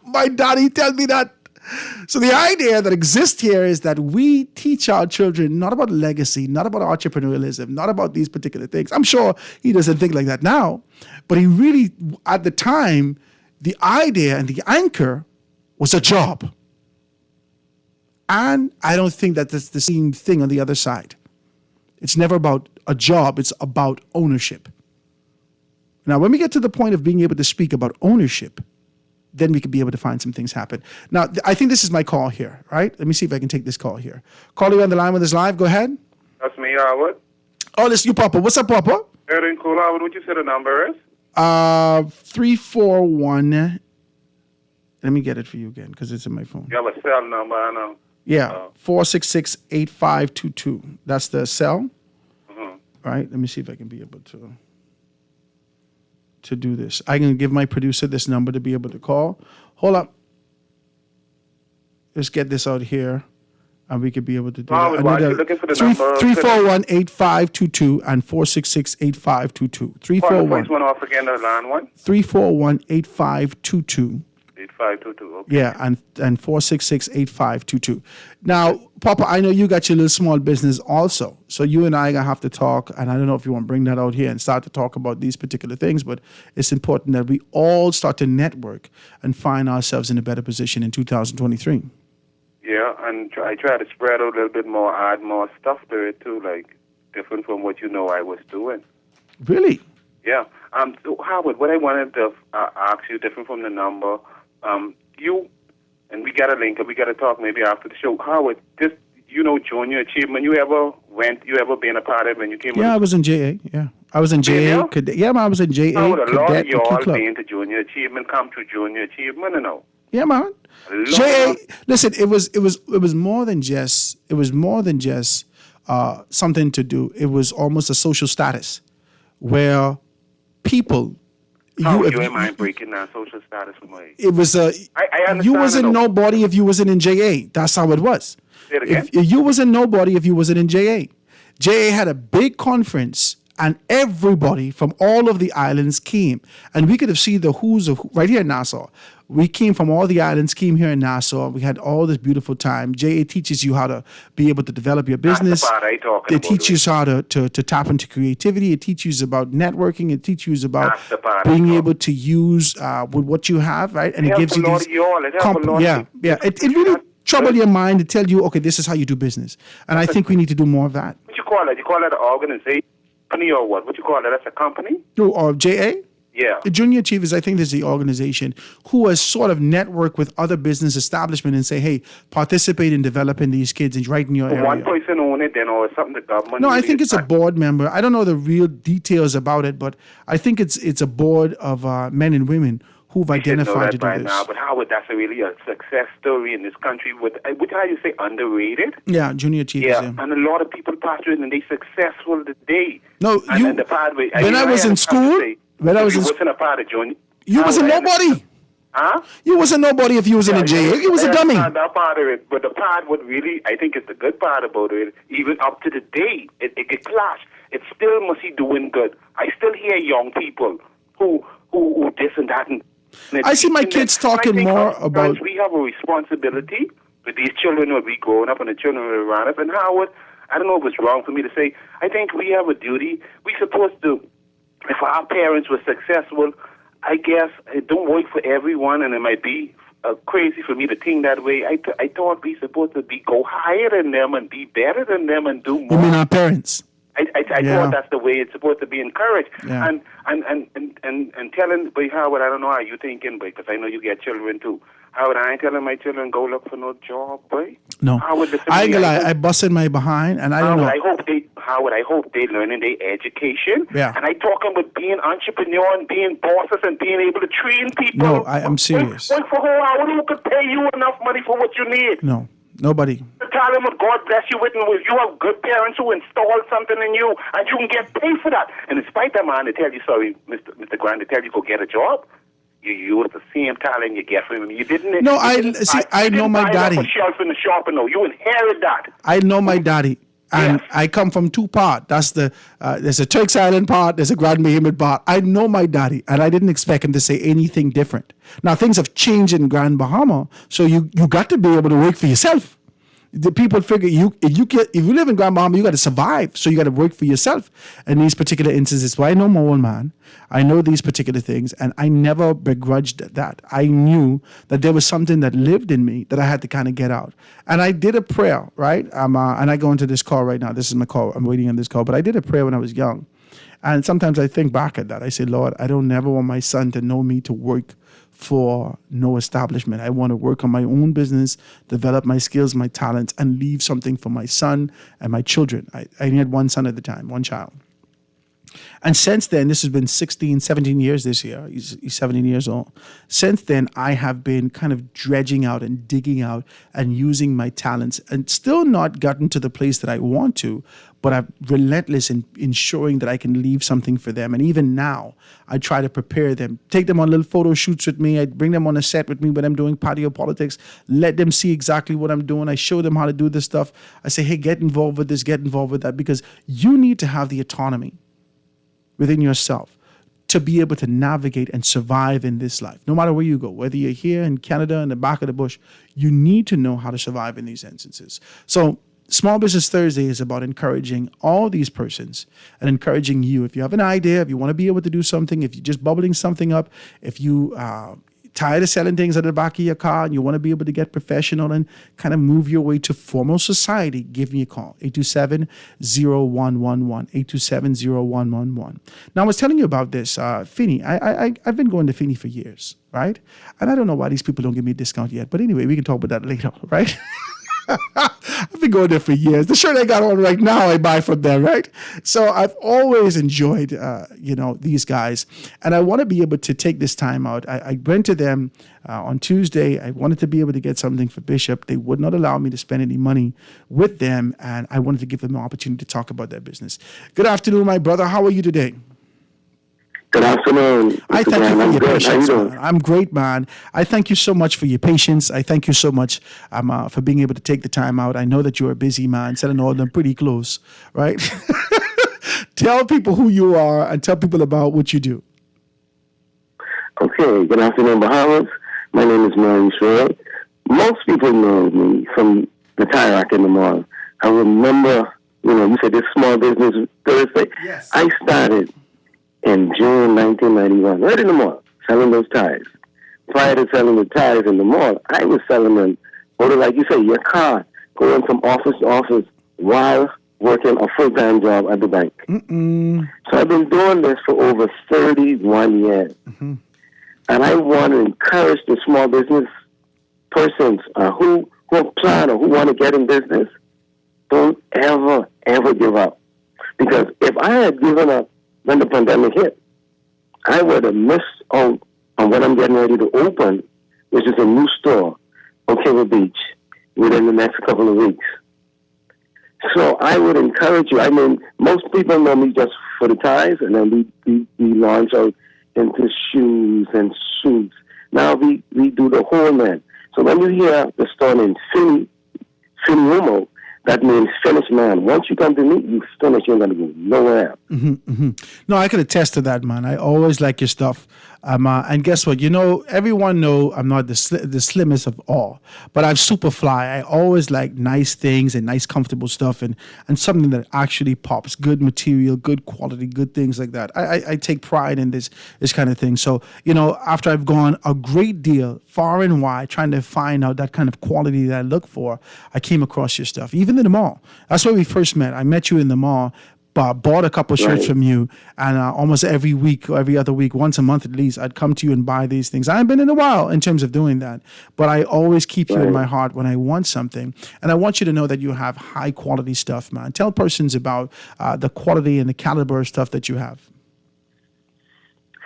S4: My daddy tell me that. So the idea that exists here is that we teach our children not about legacy, not about entrepreneurialism, not about these particular things. I'm sure he doesn't think like that now, but he really, at the time, the idea and the anchor was a job. And I don't think that that's the same thing on the other side. It's never about a job, it's about ownership. Now, when we get to the point of being able to speak about ownership, then we could be able to find some things happen. Now, I think this is my call here, right? Let me see if I can take this call here. Caller, on the line with us live. Go ahead.
S13: That's me, Howard.
S4: Oh, this is you, Papa. What's up, Papa?
S13: Everything cool, Howard? What you say the number is?
S4: 341. Let me get it for you again because it's in my phone.
S13: You have a cell number, I know.
S4: Yeah, 466-8522. That's the cell. Right? Let me see if I can be able to do this. I can give my producer this number to be able to call. Hold up. Let's get this out here. and we could be able to do
S13: Howard,
S4: that.
S13: while you're looking for the number,
S4: 341-8522 and 466-8522.
S13: Call the
S4: 341
S13: first one off again, the line one.
S4: 341-8522.
S13: 8522. Okay.
S4: Yeah, and 466-8522. Now, Papa, I know you got your little small business also. So you and I are going to have to talk, and I don't know if you want to bring that out here and start to talk about these particular things, but it's important that we all start to network and find ourselves in a better position in 2023.
S13: Yeah, and I try to spread out a little bit more, add more stuff to it too, like different from what you know I was doing.
S4: Really?
S13: Yeah. So Howard, what I wanted to ask you, different from the number, you, and we got to link up, we got to talk maybe after the show. Howard, just, Junior Achievement, you ever been a part of it when you came?
S4: Yeah, I was in JA, yeah. I was in JA. Yeah, man, I was in JA.
S13: Howard, a lot of
S4: Cadet
S13: y'all
S4: Club.
S13: been to Junior Achievement, come to Junior Achievement,
S4: Yeah, man. JA, listen, it was more than just something to do. It was almost a social status where people
S13: you ain't mind breaking down social status for me.
S4: It was
S13: I understand.
S4: you wasn't nobody if you wasn't in JA. That's how it was.
S13: Say it again?
S4: If you wasn't nobody if you wasn't in JA. JA had a big conference and everybody from all of the islands came. And we could have seen the who's of right here in Nassau. We came from all the islands, came here in Nassau. We had all this beautiful time. JA teaches you how to be able to develop your business. They teach you how to tap into creativity. It teaches you about networking. It teaches you about being able to use with what you have, right? And it gives you these It really trouble your mind to tell you, okay, this is how you do business. And I think we need to do more of that.
S13: What you call it? You call it an organization or what? What you call it? That's a company?
S4: Or JA?
S13: Yeah.
S4: The Junior Achievers, I think, is the organization who has sort of networked with other business establishments and say, hey, participate in developing these kids and right in your area.
S13: One person own it, then, or something the government.
S4: No, I think it's a board member. I don't know the real details about it, but I think it's a board of men and women who've identified to do this.
S13: Now, but Howard, that's really a success story in this country. With how you say underrated?
S4: Yeah, Junior Achievers.
S13: Yeah, and a lot of people pass through it and they successful today.
S4: No,
S13: and the pathway.
S4: When I was in school. When I was in
S13: wasn't a part of Junior.
S4: You wasn't nobody.
S13: Huh?
S4: You wasn't nobody if you was in a jail. You was a dummy.
S13: That part of it, but the part what really I think is the good part about it, even up to the day, it get clash. It still must be doing good. I still hear young people who this and that. And
S4: I see my kids talking more about.
S13: We have a responsibility with these children when we growing up and the children when we around up. And Howard, I don't know if it's wrong for me to say. I think we have a duty. We supposed to. If our parents were successful, I guess it don't work for everyone, and it might be crazy for me to think that way. I thought we supposed to go higher than them and be better than them and do more.
S4: You mean our parents?
S13: I thought that's the way it's supposed to be encouraged.
S4: Yeah.
S13: And telling, but Howard, I don't know how you thinking, but because I know you get children too. Howard, I ain't telling my children go look for no job, boy.
S4: No.
S13: Howard,
S4: I ain't gonna lie, I busted my behind, and I don't know.
S13: I hope they learning their education.
S4: Yeah.
S13: And I talking about being entrepreneur and being bosses and being able to train people.
S4: No, I'm serious.
S13: Wait for who who could pay you enough money for what you need.
S4: No, nobody.
S13: Tell them what God bless you with, and if you have good parents who install something in you, and you can get paid for that. And in spite of man, they tell you, sorry, Mr. Grant, they tell you go get a job. You use the same talent you get from him. You didn't.
S4: No, I know my daddy.
S13: A shelf in the shop, and no, you inherit that.
S4: I know my daddy. And I come from two parts. That's there's a Turks Island part, there's a Grand Bahamian part. I know my daddy, and I didn't expect him to say anything different. Now things have changed in Grand Bahama, so you got to be able to work for yourself. The people figure if you live in Grand Bahama, you got to survive, so you got to work for yourself. In these particular instances, so I know my old man, I know these particular things, and I never begrudged that. I knew that there was something that lived in me that I had to kind of get out, and I did a prayer, right? And I go into this call right now. This is my call. I'm waiting on this call, but I did a prayer when I was young, and sometimes I think back at that. I say, Lord, I don't never want my son to know me to work for no establishment. I want to work on my own business, develop my skills, my talents, and leave something for my son and my children. I had one son at the time, one child. And since then, this has been 16, 17 years this year. He's 17 years old. Since then, I have been kind of dredging out and digging out and using my talents and still not gotten to the place that I want to, but I'm relentless in ensuring that I can leave something for them. And even now, I try to prepare them, take them on little photo shoots with me. I bring them on a set with me when I'm doing patio politics, let them see exactly what I'm doing. I show them how to do this stuff. I say, hey, get involved with this, get involved with that, because you need to have the autonomy within yourself to be able to navigate and survive in this life. No matter where you go, whether you're here in Canada, in the back of the bush, you need to know how to survive in these instances. So Small Business Thursday is about encouraging all these persons and encouraging you. If you have an idea, if you want to be able to do something, if you're just bubbling something up, if you tired of selling things at the back of your car and you want to be able to get professional and kind of move your way to formal society, give me a call, 827-0111, 827-0111. Now, I was telling you about this, Finney. I've been going to Finney for years, right? And I don't know why these people don't give me a discount yet. But anyway, we can talk about that later, right? I've been going there for years. The shirt I got on right now, I buy from them, right? So I've always enjoyed, these guys. And I want to be able to take this time out. I went to them on Tuesday. I wanted to be able to get something for Bishop. They would not allow me to spend any money with them. And I wanted to give them an opportunity to talk about their business. Good afternoon, my brother. How are you today?
S14: Good afternoon.
S4: I thank you for your patience, man. I'm great, man. I thank you so much for your patience. I thank you so much for being able to take the time out. I know that you're a busy man, selling all them pretty close, right? Tell people who you are and tell people about what you do.
S14: Okay. Good afternoon, Bahamas. My name is Maurice Roy. Most people know me from the Tie Rack in the mall. I remember, you said this Small Business Thursday.
S4: Yes.
S14: I started in June 1991, right in the mall, selling those ties. Prior to selling the ties in the mall, I was selling them, like you say, your car, going from office to office while working a full-time job at the bank. So I've been doing this for over 31 years.
S4: Mm-hmm.
S14: And I want to encourage the small business persons who plan or who want to get in business, don't ever give up. Because if I had given up when the pandemic hit, I would have missed out on what I'm getting ready to open, which is a new store on Cable Beach within the next couple of weeks. So I would encourage you. I mean, most people know me just for the ties, and then we launch out into shoes and suits. Now we do the whole man. So when you hear the store named Finumo, that means finished man. Once you come to me, you finish. You're going to go nowhere.
S4: Mm-hmm, mm-hmm. No, I could attest to that, man. I always like your stuff. And guess what? Everyone know I'm not the slimmest of all, but I'm super fly. I always like nice things and nice, comfortable stuff and something that actually pops. Good material, good quality, good things like that. I take pride in this kind of thing. So, after I've gone a great deal far and wide trying to find out that kind of quality that I look for, I came across your stuff, even in the mall. That's where we first met. I met you in the mall. Bought a couple shirts from you, and almost every week or every other week, once a month at least, I'd come to you and buy these things. I haven't been in a while in terms of doing that, but I always keep you in my heart when I want something, and I want you to know that you have high quality stuff, man. Tell persons about the quality and the caliber of stuff that you have.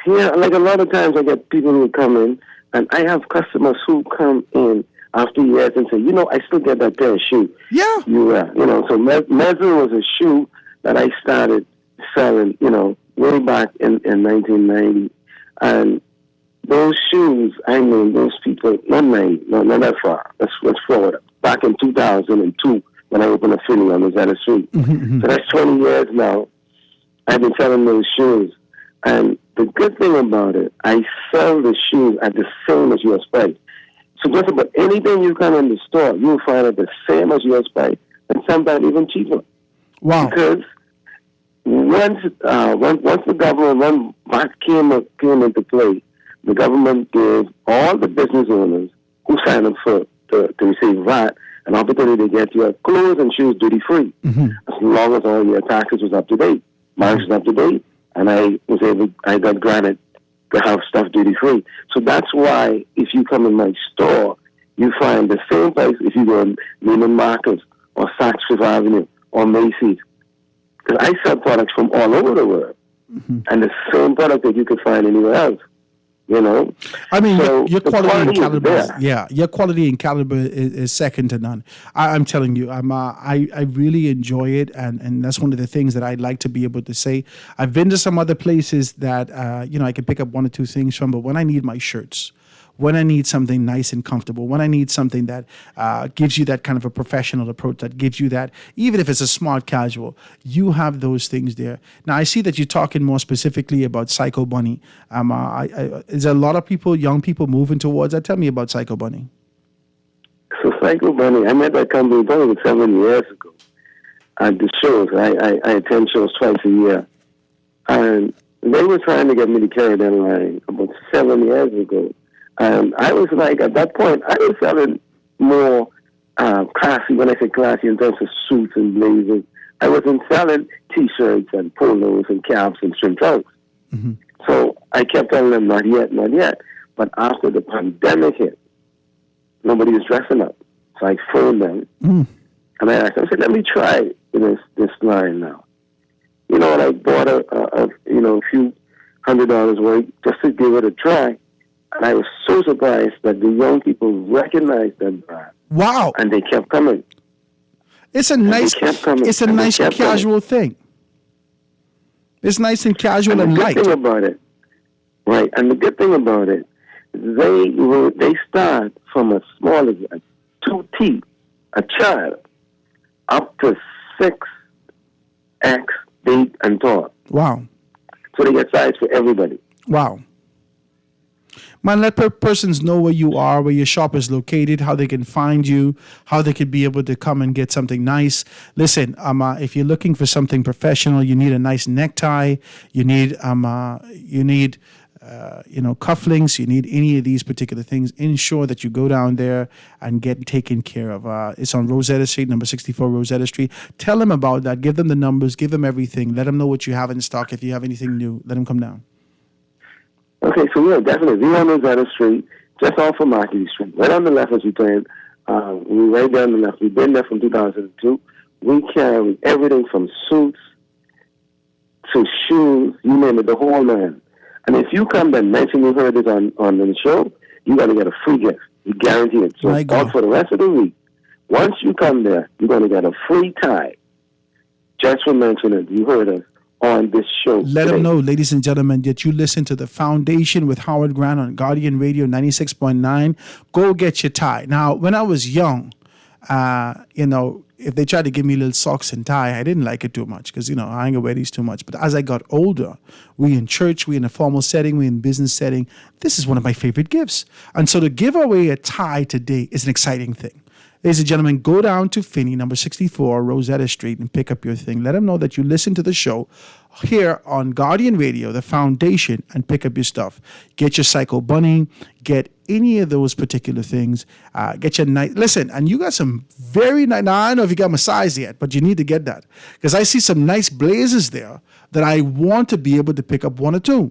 S14: Yeah, like a lot of times I get people who come in, and I have customers who come in after years and say, I still get that pair of shoes.
S4: Yeah.
S14: So Mezzo was a shoe that I started selling, way back in 1990. And those shoes, those people, not that far. Let's forward. Back in 2002, when I opened a Philly on Rosetta Street.
S4: Mm-hmm.
S14: So that's 20 years now. I've been selling those shoes. And the good thing about it, I sell the shoes at the same as US price. So just about anything you come in the store, you'll find it the same as US price, and sometimes even cheaper.
S4: Wow.
S14: Because once the government came into play, the government gave all the business owners who signed up to receive VAT an opportunity to get your clothes and shoes duty free, as long as all your taxes was up to date, mine was up to date, and I got granted to have stuff duty free. So that's why if you come in my store, you find the same price if you go in Neiman Marcus or Saks Fifth Avenue or Macy's. Because I sell products from all over the world. and the same product that you could find anywhere else. You know,
S4: I mean,
S14: so
S4: your
S14: the
S4: quality and
S14: is
S4: caliber,
S14: there.
S4: your quality and caliber is second to none. I'm telling you, I really enjoy it, and that's one of the things that I'd like to be able to say. I've been to some other places that I can pick up one or two things from, but when I need my shirts, when I need something nice and comfortable, when I need something that gives you that kind of a professional approach, that gives you that, even if it's a smart casual, you have those things there. Now, I see that you're talking more specifically about Psycho Bunny. Is there a lot of people, young people, moving towards that? Tell me about Psycho Bunny.
S14: So Psycho Bunny, I met that company probably 7 years ago at the shows. I attend shows twice a year. And they were trying to get me to carry their line about 7 years ago. And I was like, at that point, I was selling more classy, when I say classy, in terms of suits and blazers. I wasn't selling T-shirts and polos and caps and string trunks. So I kept telling them, not yet, not yet. But after the pandemic hit, nobody was dressing up. So I phoned them, and I asked them, I said, let me try this line now. You know, and I bought a few $100 worth just to give it a try. And I was so surprised that the young people recognized that brand.
S4: Wow!
S14: And they kept coming.
S4: It's a nice casual thing. It's nice and casual and light.
S14: The good thing about it, right? And the good thing about it, they start from as small as a 2T, a child, up to 6X big and tall.
S4: Wow!
S14: So they get size for everybody.
S4: Wow. Man, let persons know where you are, where your shop is located, how they can find you, how they could be able to come and get something nice. Listen, if you're looking for something professional, you need a nice necktie, you need cufflinks, you need any of these particular things. Ensure that you go down there and get taken care of. It's on Rosetta Street, number 64 Rosetta Street. Tell them about that. Give them the numbers. Give them everything. Let them know what you have in stock. If you have anything new, let them come down.
S14: Okay, so yeah, definitely. We're on Rosetta Street, just off of Marquis Street. Right on the left as we turn. We're right down the left. We've been there from 2002. We carry everything from suits to shoes, you name it, the whole man. And if you come and mention you heard it on the show, you got to get a free gift. We guarantee it. So all for the rest of the week, once you come there, you're going to get a free tie. Just for mentioning you heard us on this show.
S4: Let them know, ladies and gentlemen, that you listen to The Foundation with Howard Grant on Guardian Radio 96.9. Go get your tie. Now, when I was young, if they tried to give me little socks and tie, I didn't like it too much because, I ain't gonna wear these too much. But as I got older, we in church, we in a formal setting, we in business setting. This is one of my favorite gifts. And so to give away a tie today is an exciting thing. Ladies and gentlemen, go down to Finney, number 64, Rosetta Street, and pick up your thing. Let them know that you listen to the show here on Guardian Radio, The Foundation, and pick up your stuff. Get your Psycho Bunny, get any of those particular things. Get your nice, listen, and you got some very nice, now I don't know if you got my size yet, but you need to get that. Because I see some nice blazers there that I want to be able to pick up one or two.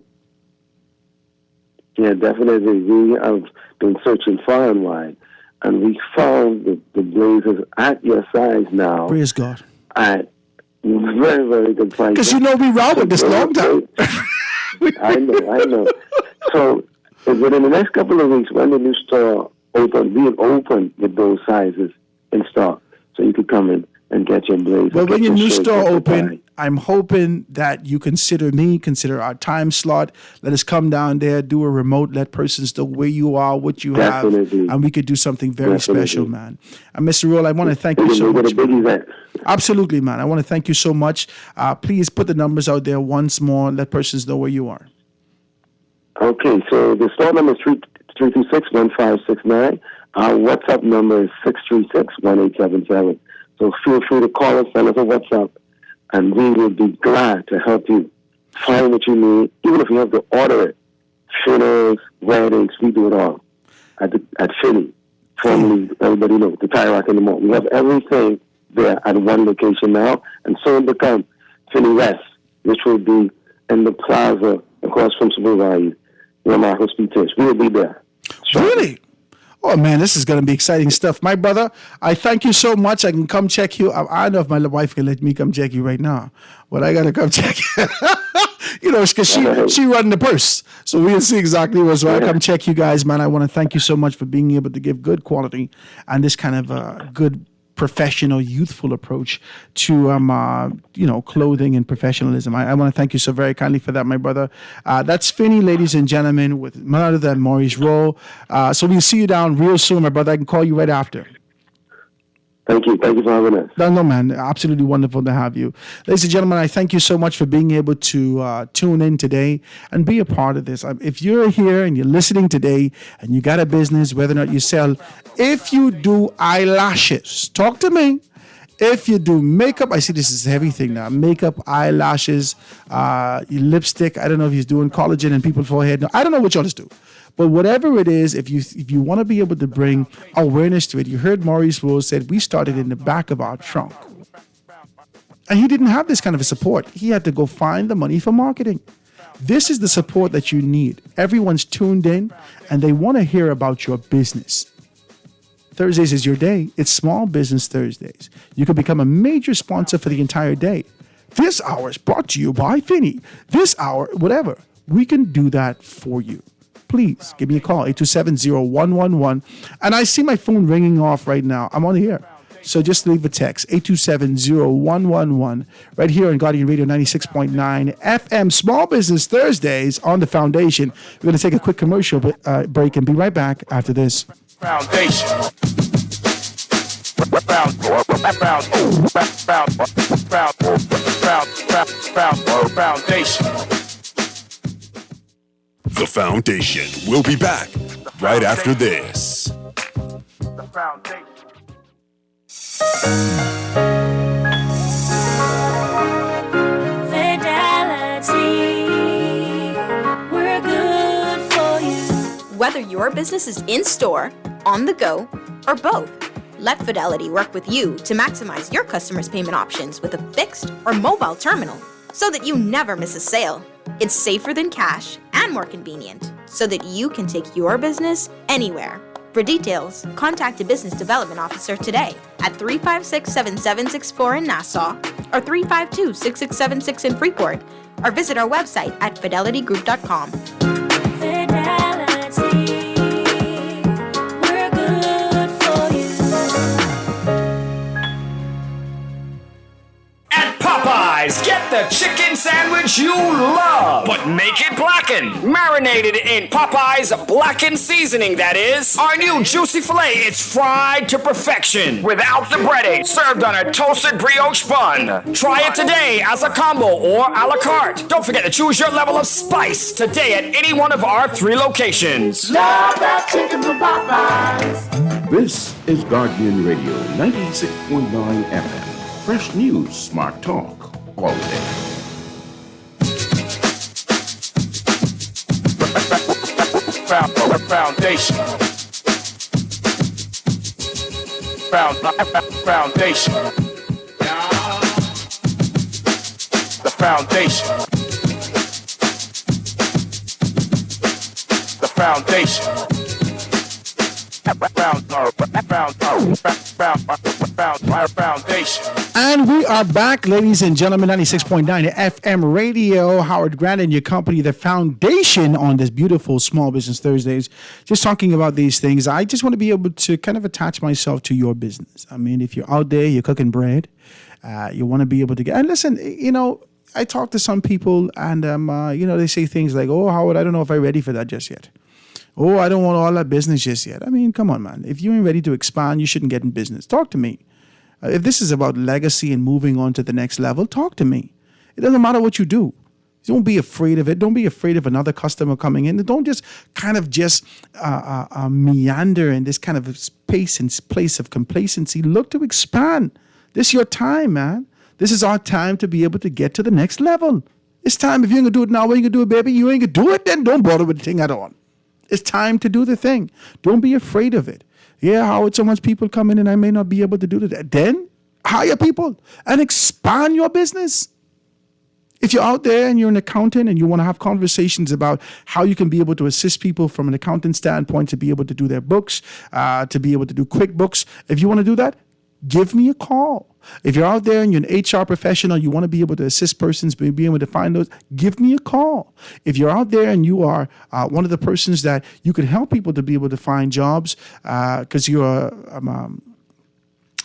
S14: Yeah, definitely. We have been searching far and wide. And we found the blazers at your size now.
S4: Praise God.
S14: At very, very good price.
S4: Because we ride with this long time.
S14: I know. So within the next couple of weeks, when the new store opens, we'll open with those sizes in stock. So you can come in and get your blazer.
S4: Well, when your new store open, I'm hoping that you consider our time slot. Let us come down there, do a remote, let persons know where you are, what you have, and we could do something very special, man. And Mr. Roll, I want to thank you so much. Absolutely, man. I want to thank you so much. Please put the numbers out there once more. Let persons know where you are.
S14: Okay, so the store number is 326-1569. Our WhatsApp number is 636-1877. So feel free to call us, send us a WhatsApp, and we will be glad to help you find what you need, even if you have to order it. Funerals, weddings, we do it all at Finney. Formerly, everybody knows, the Tie Rock in the Mall. We have everything there at one location now, and soon to come, Finney West, which will be in the plaza across from Super Value, near Marcos P. Tish. We will be there.
S4: Really? Oh man, this is going to be exciting stuff. My brother, I thank you so much. I can come check you. I don't know if my wife can let me come check you right now, but I got to come check you. Because she run the purse. So we'll see exactly what's right. I come check you guys, man. I want to thank you so much for being able to give good quality and this kind of good professional, youthful approach to clothing and professionalism. I want to thank you so very kindly for that, my brother. That's Finney, ladies and gentlemen, with none other than Maurice Rowe. So we'll see you down real soon, my brother. I can call you right after.
S14: Thank you. Thank you for having us.
S4: No, man. Absolutely wonderful to have you. Ladies and gentlemen, I thank you so much for being able to tune in today and be a part of this. If you're here and you're listening today and you got a business, whether or not you sell, if you do eyelashes, talk to me. If you do makeup, I see this is everything now. Makeup, eyelashes, lipstick. I don't know if he's doing collagen in people's forehead. No, I don't know what y'all just do. But whatever it is, if you want to be able to bring awareness to it, you heard Maurice Rose said we started in the back of our trunk. And he didn't have this kind of a support. He had to go find the money for marketing. This is the support that you need. Everyone's tuned in and they want to hear about your business. Thursdays is your day. It's Small Business Thursdays. You can become a major sponsor for the entire day. This hour is brought to you by Finney. This hour, whatever. We can do that for you. Please give me a call, 827-0111. And I see my phone ringing off right now. I'm on the air. So just leave a text, 827-0111, right here on Guardian Radio 96.9 FM, Small Business Thursdays on the Foundation. We're going to take a quick commercial break and be right back after this.
S3: Foundation. Foundation.
S6: The Foundation will be back right after this.
S3: The Foundation.
S7: Fidelity, we're good for you.
S11: Whether your business is in store, on the go, or both, let Fidelity work with you to maximize your customers' payment options with a fixed or mobile terminal so that you never miss a sale. It's safer than cash and more convenient so that you can take your business anywhere. For details, contact a business development officer today at 356-7764 in Nassau or 352-6676 in Freeport, or visit our website at fidelitygroup.com.
S7: Fidelity, we're good for you.
S15: At Popeyes, get the chicken sandwich you love, but make it blackened, marinated in Popeyes blackened seasoning, that is. Our new juicy filet is fried to perfection, without the breading, served on a toasted brioche bun. Try it today as a combo or a la carte. Don't forget to choose your level of spice today at any one of our 3 locations.
S7: Love that chicken from Popeyes.
S9: This is Guardian Radio 96.9 FM. Fresh news, smart talk, all day.
S3: Foundation. Foundation. The Foundation. The Foundation. Foundation.
S4: And we are back, ladies and gentlemen, 96.9 FM radio. Howard Grant and your company, The Foundation, on this beautiful Small Business Thursdays. Just talking about these things. I just want to be able to kind of attach myself to your business. I mean, if you're out there, you're cooking bread, you want to be able to get... And listen, I talk to some people and, they say things like, oh, Howard, I don't know if I'm ready for that just yet. Oh, I don't want all that business just yet. I mean, come on, man. If you ain't ready to expand, you shouldn't get in business. Talk to me. If this is about legacy and moving on to the next level, talk to me. It doesn't matter what you do. Don't be afraid of it. Don't be afraid of another customer coming in. Don't just kind of meander in this kind of space and place of complacency. Look to expand. This is your time, man. This is our time to be able to get to the next level. It's time. If you ain't going to do it now, when you going to do it, baby? You ain't going to do it, then don't bother with the thing at all. It's time to do the thing. Don't be afraid of it. Yeah, Howard, so much people come in and I may not be able to do that. Then hire people and expand your business. If you're out there and you're an accountant and you want to have conversations about how you can be able to assist people from an accountant standpoint to be able to do their books, to be able to do QuickBooks, if you want to do that, give me a call. If you're out there and you're an HR professional, you want to be able to assist persons, be able to find those, give me a call. If you're out there and you are one of the persons that you can help people to be able to find jobs because you're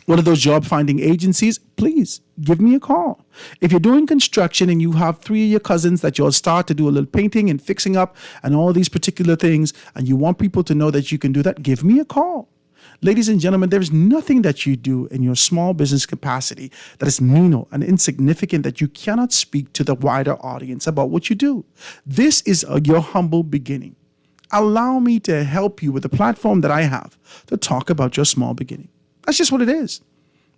S4: one of those job finding agencies, please give me a call. If you're doing construction and you have 3 of your cousins that you'll start to do a little painting and fixing up and all these particular things, and you want people to know that you can do that, give me a call. Ladies and gentlemen, there is nothing that you do in your small business capacity that is menial and insignificant that you cannot speak to the wider audience about what you do. This is your humble beginning. Allow me to help you with the platform that I have to talk about your small beginning. That's just what it is.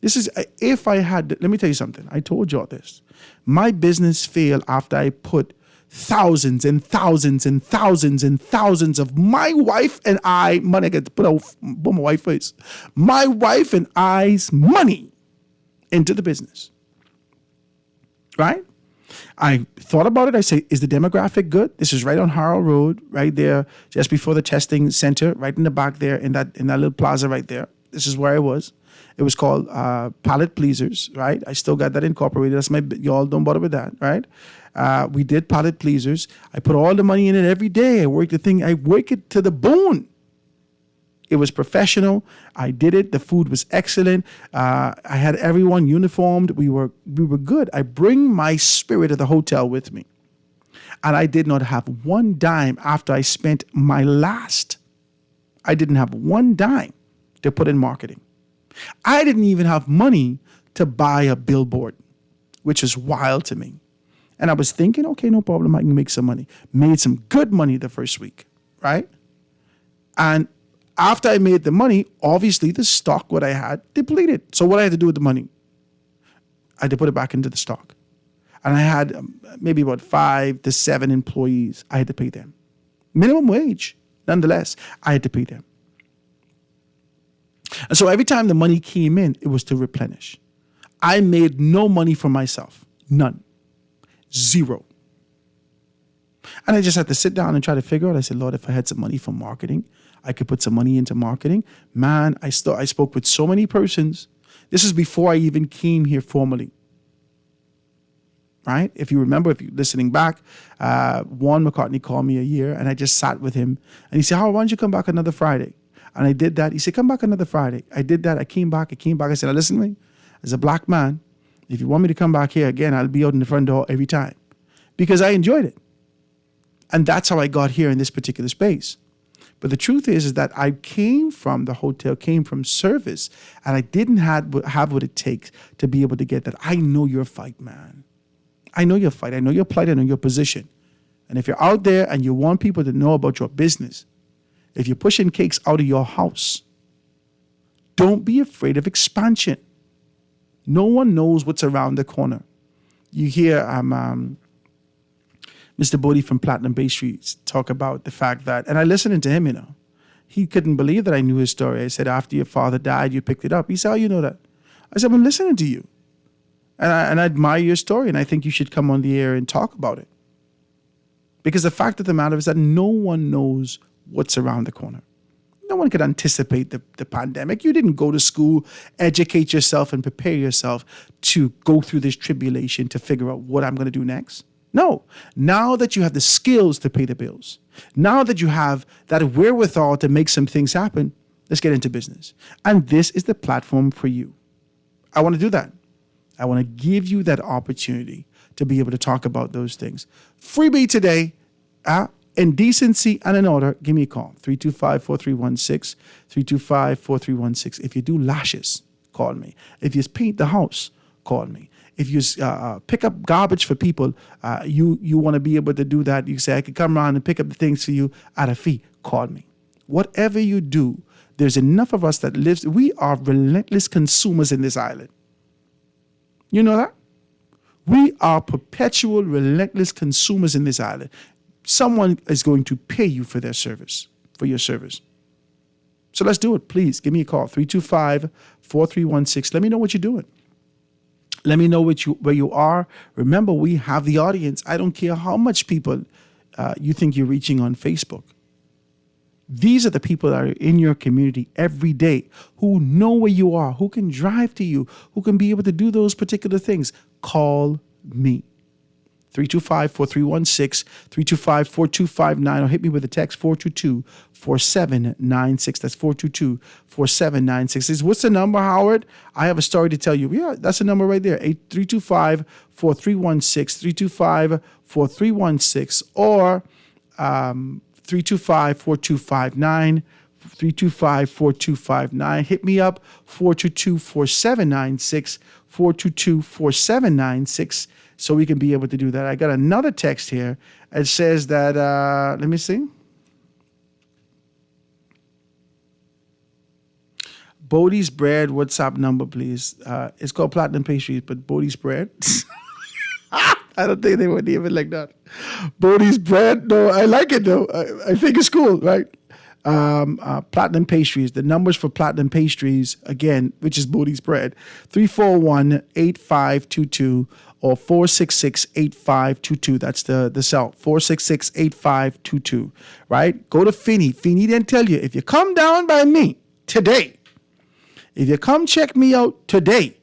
S4: This is, if I had, let me tell you something. I told y'all this. My business failed after I put thousands and thousands and thousands and thousands of my wife and I money. I get to put out my wife face. My wife and I's money into the business. Right? I thought about it. I say, is the demographic good? This is right on Harrow Road, right there, just before the testing center, right in the back there, in that little plaza right there. This is where I was. It was called Palette Pleasers, right? I still got that incorporated. That's my, y'all don't bother with that, right? We did Palette Pleasers. I put all the money in it every day. I worked the thing. I work it to the bone. It was professional. I did it. The food was excellent. I had everyone uniformed. We were good. I bring my spirit of the hotel with me. And I did not have one dime after I spent my last. I didn't have one dime to put in marketing. I didn't even have money to buy a billboard, which is wild to me. And I was thinking, okay, no problem. I can make some money. Made some good money the first week, right? And after I made the money, obviously the stock, what I had, depleted. So what I had to do with the money? I had to put it back into the stock. And I had maybe about 5 to 7 employees. I had to pay them. Minimum wage, nonetheless, I had to pay them. And so every time the money came in, it was to replenish. I made no money for myself. None. Zero. And I just had to sit down and try to figure out. I said, Lord, if I had some money for marketing, I could put some money into marketing. Man, I spoke with so many persons. This is before I even came here formally. Right? If you remember, if you're listening back, Juan McCartney called me a year and I just sat with him. And he said, Howard, why don't you come back another Friday? And I did that. He said, come back another Friday. I did that. I came back. I said, now listen to me. As a black man, if you want me to come back here again, I'll be out in the front door every time. Because I enjoyed it. And that's how I got here in this particular space. But the truth is that I came from the hotel, came from service, and I didn't have what it takes to be able to get that. I know your fight, man. I know your fight. I know your plight. I know your position. And if you're out there and you want people to know about your business, if you're pushing cakes out of your house, don't be afraid of expansion. No one knows what's around the corner. You hear Mr. Bodie from Platinum Bay Street talk about the fact that, and I listened to him, you know, he couldn't believe that I knew his story. I said, after your father died, you picked it up. He said, how you know that? I said, I'm listening to you. And I admire your story, and I think you should come on the air and talk about it. Because the fact of the matter is that no one knows what's around the corner. No one could anticipate the pandemic. You didn't go to school, educate yourself, and prepare yourself to go through this tribulation to figure out what I'm going to do next. No. Now that you have the skills to pay the bills, now that you have that wherewithal to make some things happen, let's get into business. And this is the platform for you. I want to do that. I want to give you that opportunity to be able to talk about those things. Freebie today, in decency and in order, give me a call, 325-4316, 325-4316. If you do lashes, call me. If you paint the house, call me. If you pick up garbage for people, you want to be able to do that. You say, I can come around and pick up the things for you at a fee, call me. Whatever you do, there's enough of us that lives. We are relentless consumers in this island. You know that? We are perpetual, relentless consumers in this island. Someone is going to pay you for their service, for your service. So let's do it. Please give me a call, 325-4316. Let me know what you're doing. Let me know where you are. Remember, we have the audience. I don't care how much people you think you're reaching on Facebook. These are the people that are in your community every day who know where you are, who can drive to you, who can be able to do those particular things. Call me. 325-4316, 325-4259, or hit me with a text 422-4796. That's 422-4796. What's the number, Howard? I have a story to tell you. Yeah, that's the number right there. 325-4316, 325-4316, or 325-4259, 325-4259. Hit me up, 422-4796, 422-4796, so we can be able to do that. I got another text here. It says that, let me see. Bodie's Bread, WhatsApp number, please. It's called Platinum Pastries, but Bodie's Bread. I don't think they would name it like that. Bodie's Bread. No, I like it though. I think it's cool, right? Platinum Pastries. The numbers for Platinum Pastries, again, which is Bodie's Bread, 341-8522 or 466-8522. That's the cell, 466-8522, right? Go to Finney. Finney didn't tell you, if you come down by me today, if you come check me out today,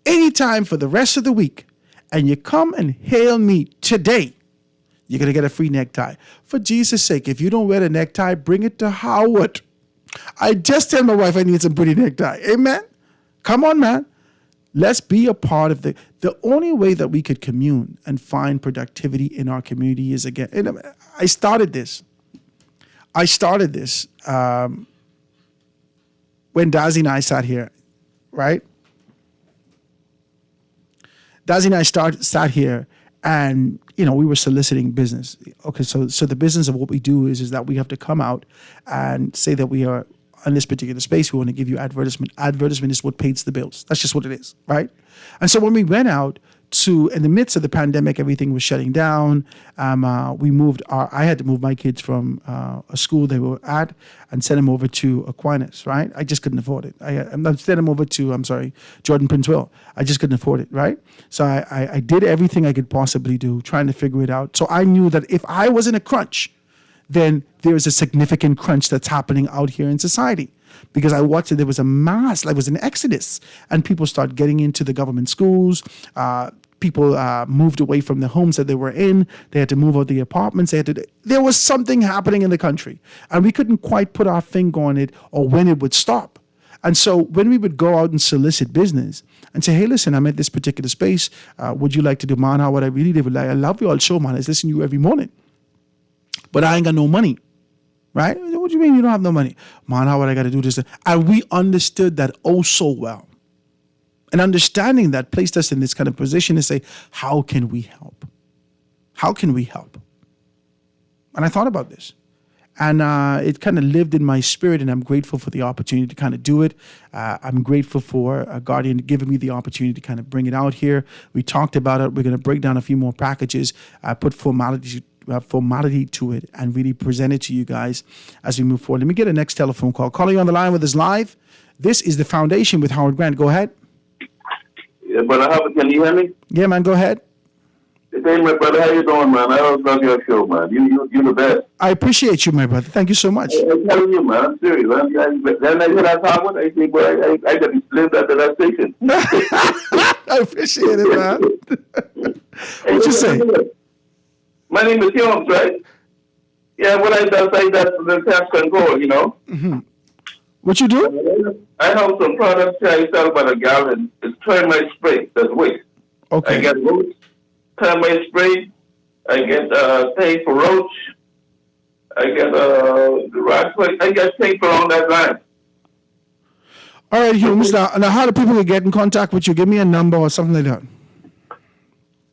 S4: anytime for the rest of the week, and you come and hail me today, you're going to get a free necktie. For Jesus' sake, if you don't wear the necktie, bring it to Howard. I just tell my wife I need some pretty necktie. Amen? Come on, man. Let's be a part of the only way that we could commune and find productivity in our community is, again, I started this when Dazzy and I sat here, right? Dazzy and I sat here, and we were soliciting business. Okay, so the business of what we do is that we have to come out and say that we are in this particular space. We want to give you advertisement. Advertisement is what pays the bills. That's just what it is, right? And so when we went out in the midst of the pandemic, everything was shutting down. I had to move my kids from a school they were at and send them over to Aquinas, right? I just couldn't afford it. I sent them over to, Jordan Prince Will. I just couldn't afford it, right? So I did everything I could possibly do, trying to figure it out. So I knew that if I was in a crunch, then there is a significant crunch that's happening out here in society. Because I watched it, there was a mass, like it was an exodus, and people started getting into the government schools. People moved away from the homes that they were in. They had to move out the apartments. There was something happening in the country, and we couldn't quite put our finger on it or when it would stop. And so when we would go out and solicit business and say, hey, listen, I'm at this particular space. Would you like to do, man, how would I really live? Like, I love you all show, man. I listen to you every morning. But I ain't got no money, right? What do you mean you don't have no money? Man, how would I got to do this? And we understood that oh so well. And understanding that placed us in this kind of position to say, how can we help? How can we help? And I thought about this. And it kind of lived in my spirit, and I'm grateful for the opportunity to kind of do it. I'm grateful for Guardian giving me the opportunity to kind of bring it out here. We talked about it. We're going to break down a few more packages, put formality to it, and really present it to you guys as we move forward. Let me get a next telephone call. Calling on the line with us live. This is The Foundation with Howard Grant. Go ahead.
S16: Yeah, brother Howard, can you hear me?
S4: Yeah, man, go ahead.
S16: Hey, my brother, how you doing, man? I always love your show, man. You the best.
S4: I appreciate you, my brother. Thank you so much.
S16: I'm telling you, man. I'm serious, man. Then I hear that Howard, I think, well, I got to live at that station.
S4: I appreciate it, man. What you say?
S16: My name is Jones, right? Yeah, what I do, the tax control,
S4: Mm-hmm. What you do?
S16: I have some products I sell about a gallon. It's termite spray. That's waste.
S4: Okay.
S16: I get roach, termite spray. I get thing for roach. I get rat spray. I get things along that line.
S4: All right, Humes. Now, how do people get in contact with you? Give me a number or something like that.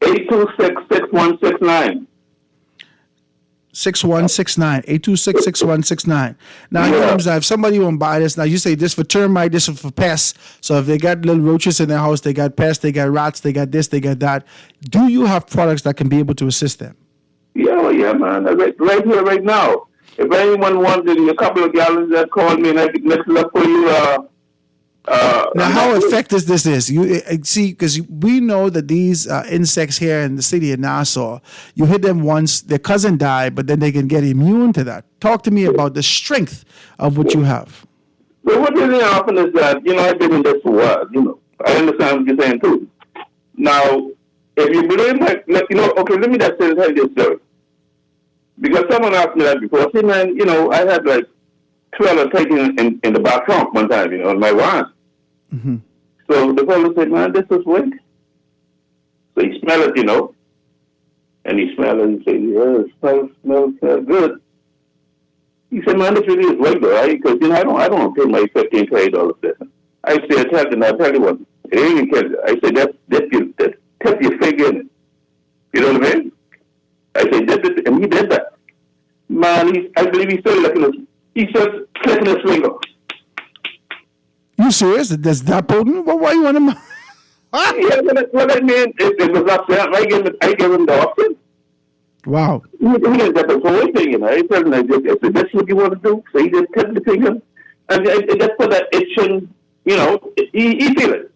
S16: 826-6169.
S4: 6169, 826-6169. Now, Humes, if somebody won't buy this, now you say this for termite, this is for pests. So if they got little roaches in their house, they got pests, they got rats, they got this, they got that. Do you have products that can be able to assist them?
S16: Yeah, man. Right here, right now. If anyone wanted a couple of gallons, that call me and I can mix it up for you.
S4: Now, how effective this is? You see, because we know that these insects here in the city of Nassau, you hit them once, their cousin died, but then they can get immune to that. Talk to me about the strength of what you have.
S16: Well, what really happened is that, I've been in this for a while, I understand what you're saying too. Now, if you believe that, okay, let me just tell you this story. Because someone asked me that before. I said, man, I had like 12 taken in the back trunk one time, in my van.
S4: Mm-hmm.
S16: So the fellow said, man, this is wick. So he smelled it, and he smelled it and said, yeah, it smells good. He said, man, this really is wick, though, right? Because, I don't pay my $15, $20 business. I said, I tell you what, it ain't kill you. I said, that's tip your finger in it. You know what I mean? I said, and he did that. Man, I believe he started he started clicking his finger.
S4: You serious? That's that potent? Why you want him?
S16: Yeah, well, I mean, it was upset. I gave him the option.
S4: Wow.
S16: He didn't get the whole thing, I told him, I said, that's what you want to do? So he just kept the finger. And just for that itching, he feel it.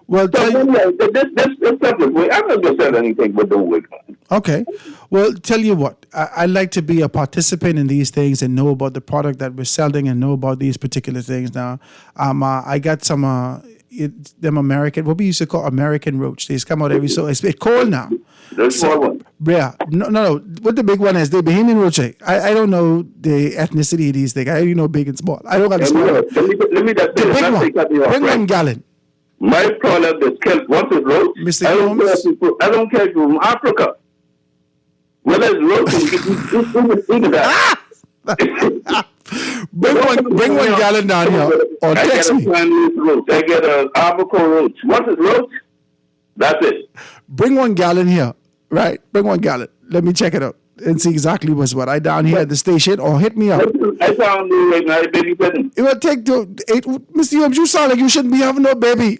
S4: Well,
S16: this stuff is weird. I'm not going to say anything but don't wait.
S4: Okay. Well, tell you what, I like to be a participant in these things and know about the product that we're selling and know about these particular things. Now, I got some them American, what we used to call American roach. They come out every so it's cold now.
S16: The small one.
S4: Yeah. No. What the big one is, the Bahamian roach. I don't know the ethnicity of these things. I only know big and small. I don't got the small.
S16: Let me just
S4: bring 1 gallon.
S16: My product is killed once it's roach.
S4: Mr.
S16: I don't care if you're from Africa. Whether it's roach, you can that.
S4: Bring 1 gallon down here or text me.
S16: I get an Abaco roach. Once it's roach, that's it.
S4: Bring 1 gallon here, right? Bring 1 gallon. Let me check it out and see exactly what's what. I down here at the station or hit me up.
S16: I found you right now, baby present.
S4: It will take Mr. Holmes, you sound like you shouldn't be having no baby.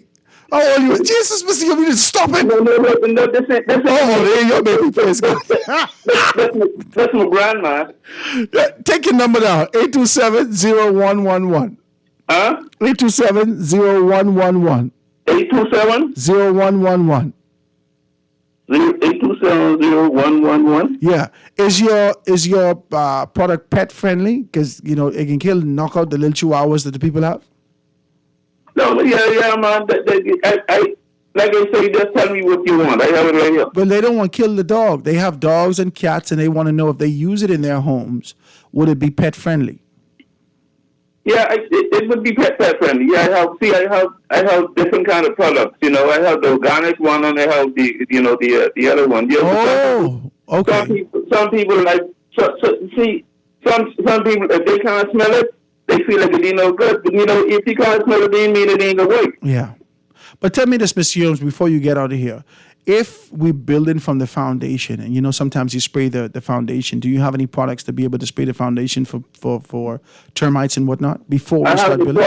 S4: How old are you? Jesus, Mr. Holmes, you need to stop it.
S16: No, this ain't.
S4: Oh, your baby face.
S16: That's my grandma.
S4: Take your number down, 827-0111.
S16: Huh?
S4: 827-0111.
S16: 827-0111. 827-0111.
S4: Yeah. Is your product pet friendly? Because it can knock out the little chihuahuas that the people have.
S16: No, yeah, man. I like I say, just tell me what you want. I have it right here.
S4: But they don't want to kill the dog. They have dogs and cats, and they want to know if they use it in their homes, would it be pet friendly?
S16: Yeah, it would be pet friendly. Yeah, I have different kind of products. I have the organic one, and I have the other one.
S4: Oh, okay.
S16: Some people like some people if they can't smell it, they feel like it ain't no good. But if you can't smell it, it mean it ain't gonna work.
S4: Yeah. But tell me this, Mr. Holmes, before you get out of here. If we're building from the foundation, and sometimes you spray the foundation, do you have any products to be able to spray the foundation for termites and whatnot before we start building?
S16: I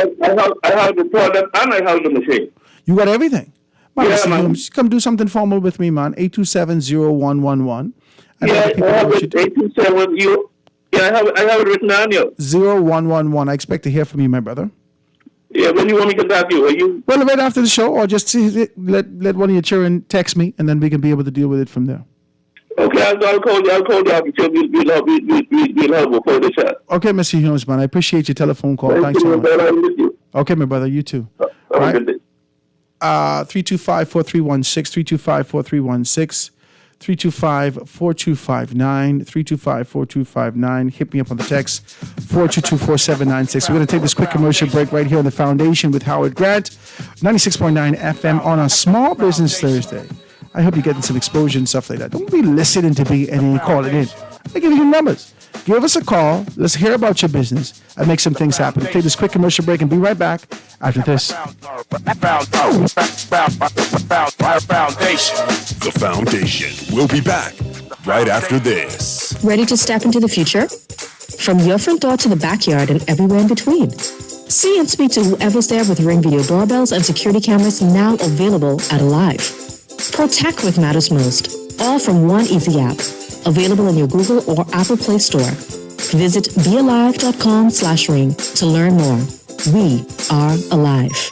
S16: have the product and I have the machine.
S4: You got everything. Man,
S16: Yeah,
S4: Mr.
S16: man.
S4: Holmes, come do something formal with me, man. 827-0111.
S16: Yeah, I have it. 827. I have it written down here.
S4: 0111. I expect to hear from you, my brother.
S16: Yeah, when you want me to contact you?
S4: Well, right after the show, or just let one of your children text me, and then we can be able to deal with it from there.
S16: Okay, I'll call you. We'll have before the chat.
S4: Okay, Mr. Holmes, man. I appreciate your telephone call. Thanks so much. Okay, my brother. You too. All right. 325-4316, 325-4316. 325-4259, 325-4259. Hit me up on the text, 422-4796. We're going to take this quick commercial break right here on The Foundation with Howard Grant, 96.9 FM on a Small Business Thursday. I hope you're getting some exposure and stuff like that. Don't be listening to me and then call it in. I give you numbers. Give us a call. Let's hear about your business and make some things happen. Take this quick commercial break and be right back after this.
S6: The Foundation. We'll be back right after this.
S17: Ready to step into the future? From your front door to the backyard and everywhere in between. See and speak to whoever's there with Ring Video doorbells and security cameras now available at Alive. Protect what matters most, all from one easy app. Available in your Google or Apple Play Store. Visit bealive.com/ring to learn more. We are alive.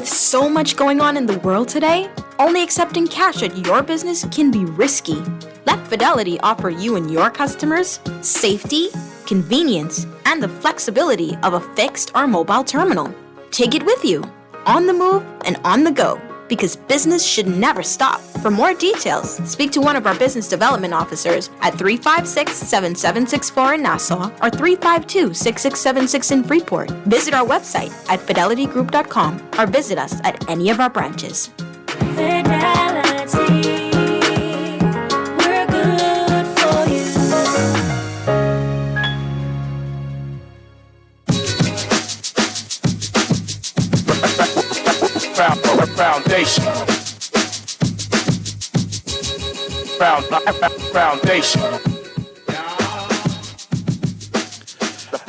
S11: With so much going on in the world today, only accepting cash at your business can be risky. Let Fidelity offer you and your customers safety, convenience, and the flexibility of a fixed or mobile terminal. Take it with you, on the move and on the go, because business should never stop. For more details, speak to one of our business development officers at 356-7764 in Nassau or 352-6676 in Freeport. Visit our website at fidelitygroup.com or visit us at any of our branches.
S7: Fidelity, we're good for you.
S3: Foundation. Foundation.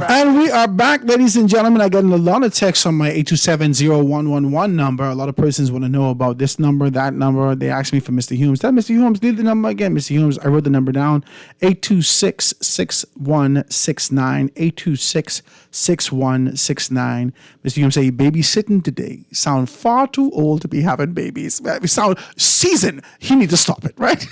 S4: And we are back, ladies and gentlemen. I got a lot of texts on my 827-0111 number. A lot of persons want to know about this number, that number. They asked me for Mr. Humes. Tell Mr. Humes, leave the number again. Mr. Humes, I wrote the number down. 826-6169. 826-6169. Mr. Humes say, babysitting today. Sound far too old to be having babies. We sound seasoned. He needs to stop it, right?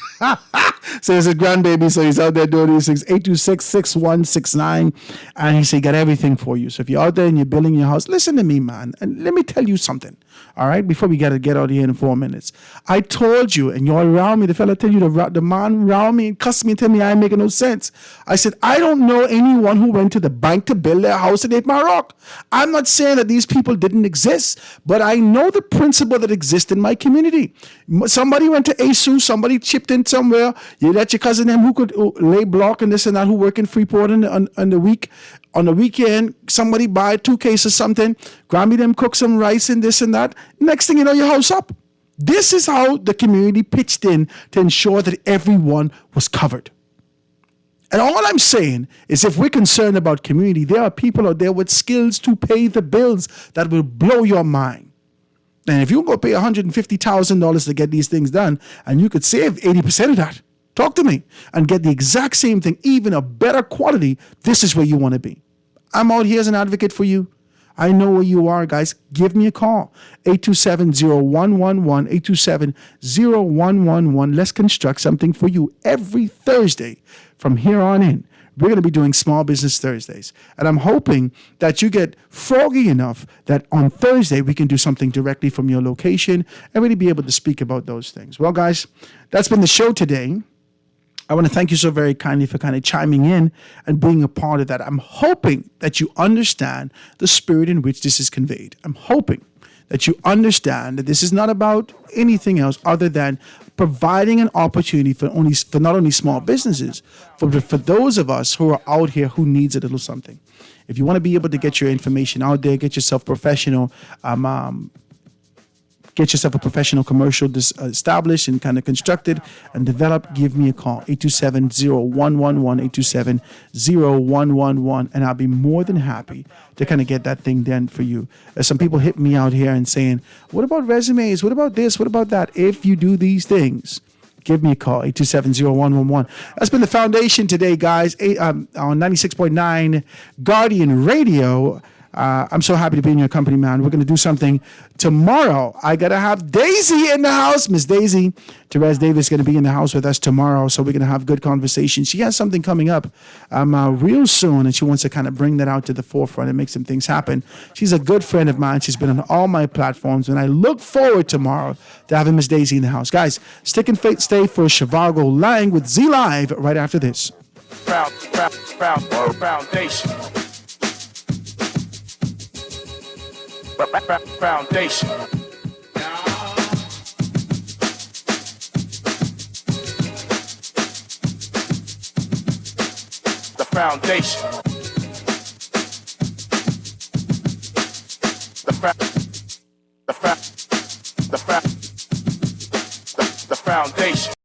S4: So he's a grandbaby, so he's out there doing these things. 826-6169. And he said, got everything for you. So if you're out there and you're building your house, listen to me, man. And let me tell you something. All right, before we got to get out of here in 4 minutes. I told you, and you're around me, the fella tell you, the man around me and cuss me and tell me I ain't making no sense. I said, I don't know anyone who went to the bank to build their house in 8 Mile Rock. I'm not saying that these people didn't exist, but I know the principle that exists in my community. Somebody went to ASU, somebody chipped in somewhere. You let your cousin them who could lay block and this and that, who work in Freeport on the week. On the weekend, somebody buy 2 cases of something, grab me them, cook some rice and this and that. Next thing you know, your house up. This is how the community pitched in to ensure that everyone was covered. And all I'm saying is if we're concerned about community, there are people out there with skills to pay the bills that will blow your mind. And if you go pay $150,000 to get these things done, and you could save 80% of that, talk to me and get the exact same thing, even a better quality, this is where you want to be. I'm out here as an advocate for you. I know where you are, guys. Give me a call. 827-0111, 827-0111. Let's construct something for you every Thursday from here on in. We're going to be doing Small Business Thursdays. And I'm hoping that you get froggy enough that on Thursday we can do something directly from your location and really be able to speak about those things. Well, guys, that's been the show today. I want to thank you so very kindly for kind of chiming in and being a part of that. I'm hoping that you understand the spirit in which this is conveyed. I'm hoping that you understand that this is not about anything else other than providing an opportunity for not only small businesses, but for those of us who are out here who needs a little something. If you want to be able to get your information out there, get yourself professional, get yourself a professional commercial established and kind of constructed and developed, give me a call, 827-0111, 827-0111, and I'll be more than happy to kind of get that thing done for you. Some people hit me out here and saying, what about resumes? What about this? What about that? If you do these things, give me a call, 827-0111. That's been the foundation today, guys, on 96.9 Guardian Radio. I'm so happy to be in your company, man. We're going to do something tomorrow. I got to have Daisy in the house. Miss Daisy, Therese Davis is going to be in the house with us tomorrow, so we're going to have good conversation. She has something coming up real soon, and she wants to kind of bring that out to the forefront and make some things happen. She's a good friend of mine. She's been on all my platforms, and I look forward tomorrow to having Miss Daisy in the house. Guys, stick and stay for Shivago Lang with Z Live right after this.
S3: Foundation. Foundation. The foundation. The foundation.